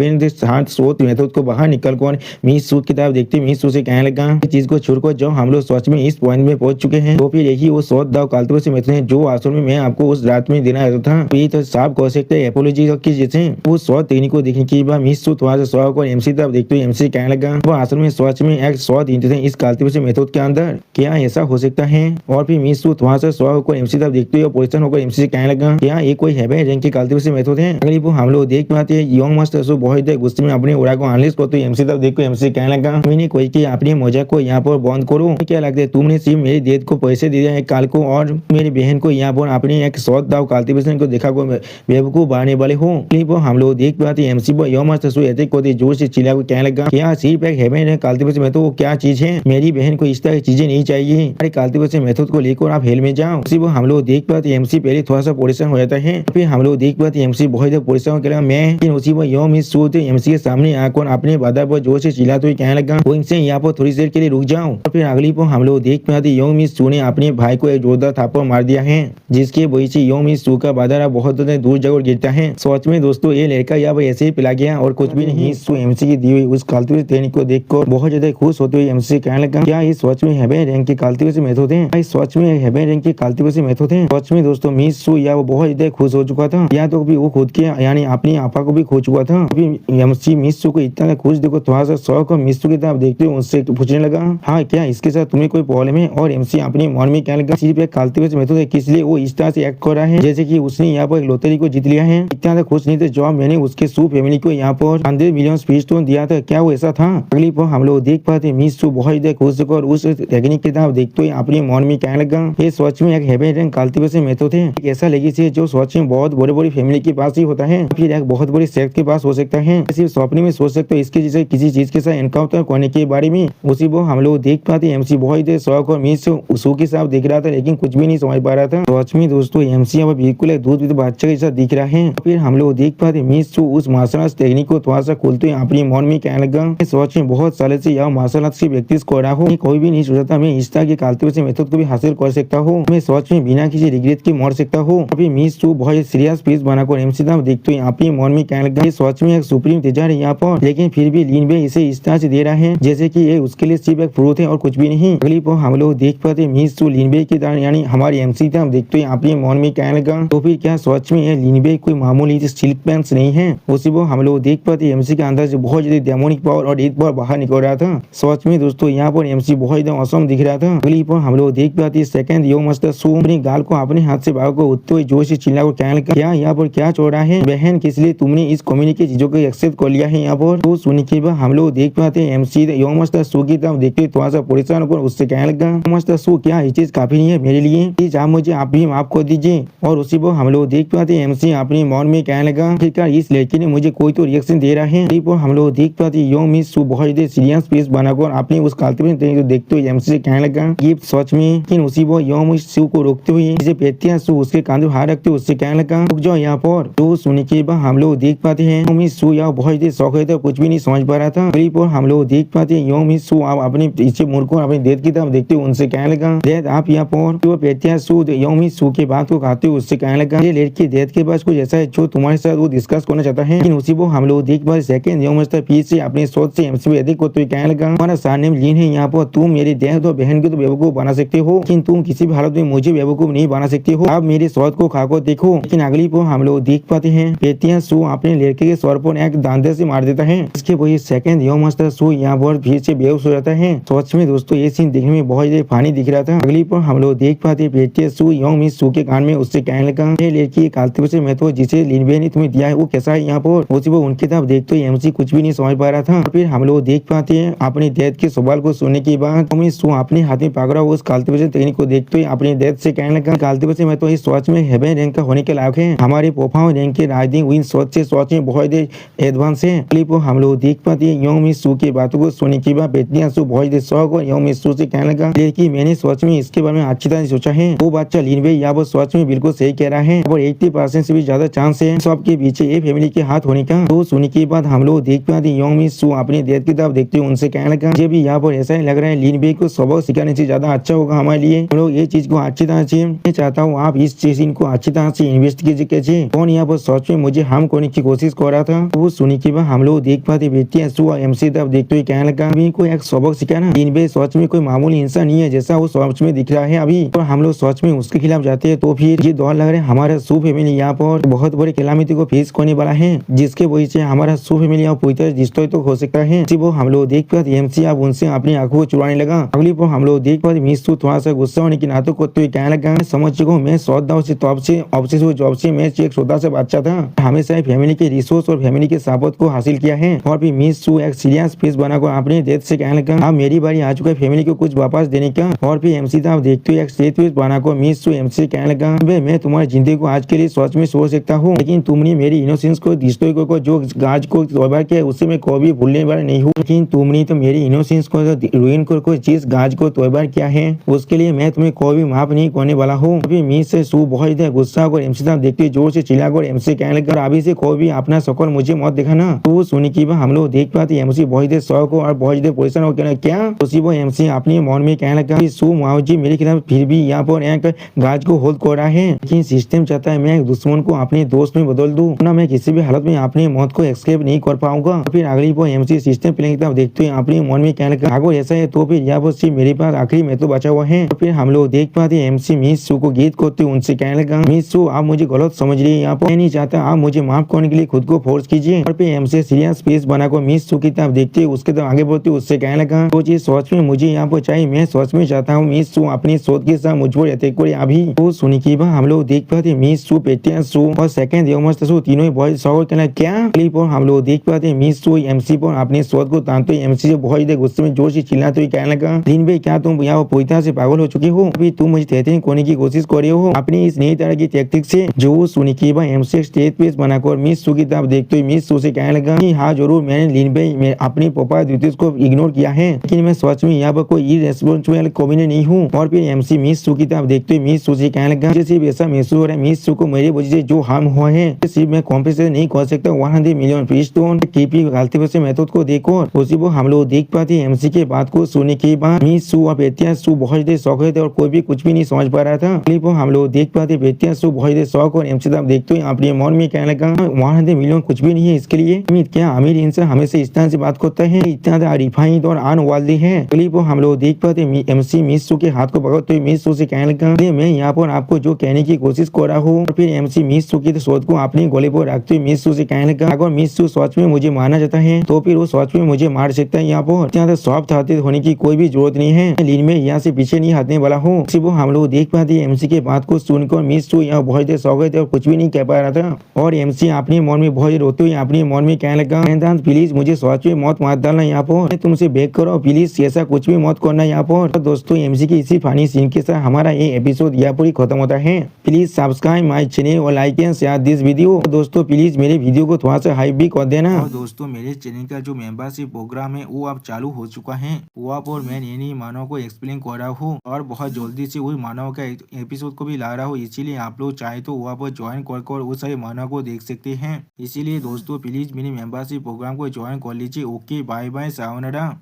मेथड को बाहर निकल कर मिस सू की तरफ देखते मिस सू से कहने लगा चीज को छोड़कर जब हम लोग सच में इस पॉइंट में पहुंच चुके हैं तो फिर यही वो शॉट दाव कालते से मेथड है जो असल में मैं आपको उस रात में देना चाहता था। तो ये तो साफ कह सकते हैं एपोलॉजी की जैसे वो शॉट टेक्निक को देखने के बाद मिस सू थोड़ा सा शौक और एमसी तरफ देखते हुए एमसी कहने लगा वो असल में सच में एक शॉट देते थे इस कालते से मेथड के अंदर क्या ऐसा हो सकता है। और फिर मिस सू थोड़ा सा शौक और एमसी तरफ देखते हुए पोजिशन होकर एमसी से कहने लगा क्या ये कोई है रैंक के कालते से मेथड है। अगली वो हम लोग देख पाते हैं यंग मास्टर सो बहुत गुस्से में अपने उड़ा को एनालिसिस करते हुए एमसी तरफ देखो एमसी कहने लगा मैंने कोई की अपनी मजाक को यहाँ पर बंद करो। क्या लगता है तुमने सिर्फ मेरी डेथ को पैसे दे दिया है काल को और मेरी बहन को यहाँ पर अपने एक शॉट दाव कल्टीवेशन को देखा को बेवकूफ बनाने वाले हो। क्लिप हम लोग देख पाते हैं एमसी यंग मास्टर सो ऐसे को जोर से चिल्ला को कहने लगा क्या सिर्फ एक हेवन है कल्टीवेशन में तो वो क्या चीज है मेरी बहन को इस तरह की चीजें नहीं चाहिए अरे कल्टीवेशन मेथड को लेकर आप हेल में जाओ। उसी हम लोग देख पाते एमसी पहले थोड़ा सा परेशान हो जाता है फिर हम लोग देख पाते एमसी बहुत परेशान कर मैं उसी वो यंग मिस सू एमसी के सामने आकर अपने बाधा पर जोर से चिल्लाते हुए कहने लगा वो इनसे यहाँ पर थोड़ी देर के लिए रुक जाओ। और फिर अगली पर हम लोग देख पाते यंग मिस सू ने अपने भाई को एक जोरदार थापड़ मार दिया है जिसके वजह से यंग मिस सू का बाधा बहुत दूर जगह गिरता है। सोच में दोस्तों ये लड़का यहाँ पर ऐसे ही पिला गया और कुछ भी नहीं। सू एमसी की दी हुई उस कालती टेक्निक को देखकर बहुत ज्यादा खुश होते हुए एमसी कहने लगा क्या इस सोच में हेवन रैंक की कालती से मेथड है इस सोच में हेवन रैंक की कालती से मेथड है। सोच में दोस्तों मिस सू या वो बहुत ज्यादा खुश हो चुका था या तो वो खुद के यानी अपनी आपा को भी खो चुका था। एमसी मिस सू को इतना खुश देखो थोड़ा सा शौक और मिस सू की तरफ देखते हुए उससे पूछने लगा हाँ क्या क्या इसके साथ तुम्हें कोई प्रॉब्लम है? और एमसी अपने मन में कहने लगा सिर्फ एक काल्तिवेश मेथड है, किस लिए वो इस तरह से एक्ट कर रहा है जैसे कि उसने यहाँ पर एक लॉटरी को जीत लिया है। इतना ज्यादा खुश नहीं थे जब मैंने उसके सू फैमिली को यहाँ पर 100 मिलियन स्पीड दिया था, क्या वो ऐसा था? अगली पर हम लोग देख पाते मिस सू बहुत ज्यादा खुश होकर उस टेक्निक की तरफ देखते हुए अपने मन में कहने लगा ये सच में एक हेवन रैंक काल्तिवेश मेथड है, एक ऐसा लेगेसी है जो सच में बहुत बड़ी बड़ी फैमिली के पास ही होता है, फिर एक बहुत बड़ी सेक्ट के पास हो सकता है। सिर्फ सपने में सोच सकते हो इसके जैसे किसी चीज के साथ एनकाउंटर करने के बारे में। उसी वो हम लोग देख पाते एमसी बहुत शौक और मिस सू के साथ देख रहा था लेकिन कुछ भी नहीं समझ पा रहा था। सच में दोस्तों एमसी अब बिल्कुल एक दूध बच्चे के साथ दिख रहा है। फिर हम लोग देख पाते मिस सू उस मार्शल आर्ट टेक्निक को थोड़ा सा खोलते हुए अपने मन में कहने लगा सच में बहुत साल से यह मार्शल आर्ट की प्रैक्टिस कर रहा हूँ, कोई भी नहीं सोचा था मैं इस तरह के काल्तिवेश मेथड को भी हासिल कर सकता हूँ, मैं सच में बिना किसी रिग्रेट के मर सकता हूँ। अभी मिस सू बहुत सीरियस पीस बनाकर एमसी दाम देखते हुए अपने मन में कहने लगा सच में एक सुप्रीम तेजर है यहाँ पर, लेकिन फिर भी लीन बे इसे इस तरह से दे रहा है जैसे कि ये उसके लिए सिर्फ एक फ्रूट है और कुछ भी नहीं। अगली पर हम लोग देख पाते मिस सू लीन बे की तरह यानी हमारे एमसी दाम देखते हुए अपने मन में कहने लगा तो फिर क्या सच में ये लीन बे कोई मामूली सिल्क पैंट्स नहीं है। उसी वो हम लोग देख पाते एमसी के अंदर से बहुत ज्यादा डेमोनिक पावर और एक बार बाहर निकल रहा था। सच में दोस्तों यहाँ पर एमसी बहुत ज्यादा औसम दिख रहा था। अगली पर हम लोग देख पाते सेकंड यो मास्टर सू अपनी गाल को अपने हाथ से बाहर को उठते हुए जोर से चिल्ला कर कहने लगा क्या यहाँ पर क्या चल रहा है बहन, किस लिए तुमने इस कम्युनिटी चीजों को एक्सेप्ट कर लिया है यहाँ पर? तो सुनने के बाद हम लोग देख पाते एमसी यो मास्टर सू की तरफ देखते थोड़ा सा परेशान होकर उससे कहने लगा मास्टर सू क्या ये चीज काफी नहीं है मेरे लिए, प्लीज आप मुझे आप भी माफ कर दीजिए। और उसी पर हम लोग देख पाते एमसी अपने मन में कहने लगा ठीक है इस लड़की ने मुझे कोई तो रिएक्शन दे रहा है। पर हम लोग देख पाते यो मिस सू बहुत सीरियस पीस बनाकर अपने उस काल्तिवेश को देखते हुए एमसी से कहने लगा ये सच में। लेकिन उसी वो यो मिस सू को रोकते हुए जिसे पेटिया सू उसके कांधे हाथ रखते हुए उससे कहने लगा रुक जाओ यहाँ पर। तो सुनने के बाद हम लोग देख पाते हैं यो मिस सू यहाँ बहुत शौक है तो कुछ भी नहीं समझ पा रहा था। पर हम लोग देख पाते हैं यो मिस सू आप अपने पीछे मुड़ को अपने डेथ की तरफ देखते हुए उनसे कहने लगा डेथ आप यहाँ पर। तो पेटिया सू यो मिस सू के बात को खाते हुए उससे कहने लगा ये लड़की डेथ के पास कुछ ऐसा है जो तुम्हारे साथ वो डिस्कस करना चाहता है। लेकिन उसी वो हम लोग देख पाते सेकंड यो मास्टर फिर से अपनी सोच से एमसी अधिक को तो कहने लगा हमारा सरनेम लीन है यहाँ पर, तुम मेरी डेथ और बहन को तो बेवकूफ बना सकते हो लेकिन तुम किसी भी हालत में मुझे बेवकूफ नहीं बना सकते हो, आप मेरी सोच को खाकर देखो। लेकिन अगली पर हम लोग देख पाते हैं पेटिया सू अपने लड़के के सर पर एक दांते से मार देता है। इसके वजह सेकंड यो मास्टर सू यहाँ पर फिर से बेहोश हो जाता है। सच में दोस्तों ये सीन देखने में बहुत ज्यादा फानी दिख रहा था। अगली पर हम लोग देख पाते पेटिया सू यो मिस सू के कान में उससे कहने लगा ये लड़की काल्तिवेश मेथड जिसे लिनबे ने तुम्हें दिया है वो कैसा है यहाँ पर? उसी वो उनकी तरफ देखते हुए एमसी कुछ भी नहीं समझ पा रहा था। फिर हम लोग देख पाते हैं अपने डेथ के सवाल को सुनने के बाद मिस सू अपने हाथ में पकड़ा उस काल्तिवेश टेक्निक को देखते हुए अपने डेथ से कहने लगा काल्तिवेश में तो इस सोच में हेवन रैंक का होने के लायक है, हमारे प्रोफाउंड रैंक के राइडिंग विन सोच में बहुत एडवांस है। क्लिप हम लोग देख पाते हैं यो मिस सू की बातों को सुनने के बाद पेटिया सू बहुत शौक और यो मिस सू से कहने लगा लेकिन मैंने सोच में इसके बारे में अच्छी तरह सोचा है, वो बच्चा लिनबे या वो सोच में बिल्कुल सही कह रहा है और 80% से भी ज्यादा चांस है सबके पीछे ये फैमिली के हाथ होने का। तो सुनने के बाद हम लोग देख पाते यो मिस सू अपने डेथ की तरफ देखते हुए उनसे कहने लगा मुझे भी यहाँ पर ऐसा ही लग रहा है लिनबे को सबक सिखाने से ज्यादा अच्छा होगा हमारे लिए, हम लोग ये चीज को अच्छी तरह से मैं चाहता हूँ आप इस चीज को अच्छी तरह से इन्वेस्टिगेट कीजिए कौन यहाँ पर सच में मुझे हार्म करने की कोशिश कर रहा था। तो सुनने के बाद हम लोग देख पाते बेटिया सू और एमसी तरफ देखते हुए कहने लगा अभी को एक सबक सिखाना, लिनबे सच में कोई मामूली इंसान नहीं है जैसा वो सच में दिख रहा है अभी, और हम लोग सच में उसके खिलाफ जाते हैं तो फिर ये दौर लग रहा है हमारा सू फैमिली यहाँ पर बहुत बड़ी कैलामिटी को फेस करने वाला है जिसके वजह से हमारा सू फैमिली यहाँ पूरी तरह डिस्ट्रॉय तो हो सकता है। वो हम लोग देख पाते एमसी अब उनसे अपनी आंखों को चुराने लगा। अगली पर हम लोग देख पाते मिस सू थोड़ा सा गुस्सा होने की नाटक करते हुए कहने लगा समझ चुका हूँ मैं सौदा से तब से ऑब्सेस हुआ जॉब से मैं एक छोटा सा बच्चा था, हमेशा फैमिली के रिसोर्स और फैमिली के सपोर्ट को हासिल किया है। और फिर मिस सू एक सीरियस फेस बनाकर अपने डेथ से कहने लगा अब मेरी बारी आ चुका है फैमिली को कुछ वापस देने का। और फिर एमसी था देखते हुए एक स्ट्रेट फेस बनाकर मिस सू एमसी कहने लगा मैं तुम्हारी जिंदगी को आज के लिए सोच में सोच सकता हूँ लेकिन तुमने मेरी इनोसेंस को डिस्ट्रॉय को जो गाज को तोड़बार किया उससे मैं कभी भूलने वाला नहीं हूँ, लेकिन तुमने तो मेरी इनोसेंस को रुइन कर जिस गाज को तोड़बार किया है उसके लिए मैं तुम्हें कभी माफ नहीं करने वाला हूँ। अभी मिस से सू बहुत गुस्सा और एमसी था देखते जोर से चिल्लाकर एमसी कहने लगा अभी से कोई भी अपना शकल मुझे मत दिखाना। तो सुनने की बात हम लोग देख पाते एमसी बहुत शौक और बहुत परेशान हो क्या उसी वो एमसी अपने मन में कहने लगा सू माओजी मेरे खिलाफ फिर भी यहाँ पर एक गाज को होल्ड कर रहा है, लेकिन सिस्टम चाहता है मैं एक दुश्मन को अपने दोस्त में बदल दूं ना मैं किसी भी हालत में अपनी मौत को एक्सकेप नहीं कर पाऊंगा। फिर अगली वो एमसी सिस्टम प्लेइंग की तरफ देखते हुए अपने मन में कहने लगा अगर ऐसा है तो फिर यहाँ पर सिर्फ मेरे पास आखिरी में तो बचा हुआ है। फिर हम लोग देख पाते एमसी मिस सू को गीत करते उनसे कहने लगा मिस सू आप मुझे गलत समझ रही है, यहाँ पर मैं नहीं चाहता आप मुझे माफ करने के लिए खुद को फोर्स कीजिए। और फिर एमसी सीरियस फेस बनाकर मिस सू की तरफ देखते उसके तरफ आगे बढ़ते उससे कहने लगा वो चीज सोच सच में मुझे यहाँ पर चाहिए, मैं सच में चाहता हूँ मिस सू अपनी शोध के साथ मुझ पर अटैक करे अभी। तो सुनी के बाद हम लोग देख पाते मिस सू, पेटिया सू और सेकंड देवमस्त सू तीनों ही बहुत शौक करना क्या क्लिप और हम लोग देख पाते मिस सू एमसी पर अपने शोध को तानते एमसी से बहुत ही गुस्से में जोर से चिल्लाते हुए कहने लगा, लीन भाई क्या तुम यहाँ पूरी तरह से पागल हो चुके हो? अभी तुम मुझे तेहतीन खोने की कोशिश कर रहे हो अपनी इस नई तरह की टैक्टिक से। जो सुनी के बाद एमसी स्टेज पे बनाकर मिस सू की तरफ देखते हुए मिस सू से कहने लगा, हाँ जरूर मैंने लीन भाई मैं अपनी पापा द्वितीय को इग्नोर किया है, लेकिन मैं सच में यहाँ पर कोई इरेस्पॉन्सिबल कमीने नहीं हूँ। और फिर एमसी मिस सू की तरफ देखते हुए मिस सू से कहने लगा, मुझे सिर्फ ऐसा महसूस हो रहा है मिस सू को मेरी वजह से जो हार्म हुआ है सिर्फ मैं कॉम्पेंसेट नहीं कर सकता 100 मिलियन फीस। तो केपी गलती वैसे मेथड को देखो उसी वो हम लोग देख पाते हैं। एमसी के बात को सुनने के बाद मिस सू और बेतिया सू बहुत देर शौक थे और कोई भी कुछ भी नहीं समझ पा रहा था। क्लिप हम लोग देख पाते बेतिया सू बहुत देर शौक और एमसी तब देखते हुए अपने मन में कहने लगा 100 मिलियन कुछ भी नहीं है इसके लिए। क्या अमीर इंसान हमेशा इस तरह से बात करता है, इतना रिफाइंड और अनवाल्दी है। क्लिप हम लोग देख पाते एमसी मिस सू के हाथ को पकड़ते हुए मिस सू से कहने लगा, मैं यहाँ पर आपको जो कहने की कोशिश कर रहा हूँ। फिर एमसी मिस सू की शोध को अपने गले पर रखते हुए मिस सू से कहने लगा, अगर मिस सू सच में मुझे मारना चाहता है तो फिर वो सच में मुझे मार सकता है। यहाँ पर ज्यादा सॉफ्ट हाथी होने की कोई भी जरूरत नहीं है, लीन में यहाँ से पीछे नहीं हटने वाला हूँ। सिर्फ हम लोग देख पाते एमसी के बात को सुनकर मिस सू यहाँ बहुत देर सो गए थे और कुछ भी नहीं कह पा रहा था। और एमसी अपने मन में बहुत रोते हुए अपने मन में कहने लगा, प्लीज मुझे सच में मौत मत डालना यहाँ पर, तुमसे बेग करो प्लीज, ऐसा कुछ भी मत करना यहाँ पर। तो दोस्तों एमसी की इसी फनी सीन के साथ हमारा ये एपिसोड यहाँ पर ही खत्म होता है। प्लीज सब्सक्राइब माय चैनल और like and share this video. दोस्तों प्लीज मेरे वीडियो को थोड़ा सा हाइप भी कर देना। और दोस्तों मेरे चैनल का जो मेंबरशिप प्रोग्राम है वो अब चालू हो चुका है, वहाँ पर मैं नई मानव को एक्सप्लेन कर रहा हूँ और बहुत जल्दी से वही मानव का एपिसोड को भी ला रहा हूँ। इसीलिए आप लोग चाहे तो वहाँ पर ज्वाइन कर वो सारे मानव को देख सकते हैं। इसीलिए दोस्तों प्लीज मेरे मेंबरशिप प्रोग्राम को ज्वाइन कर लीजिए। Okay bye bye sayonara.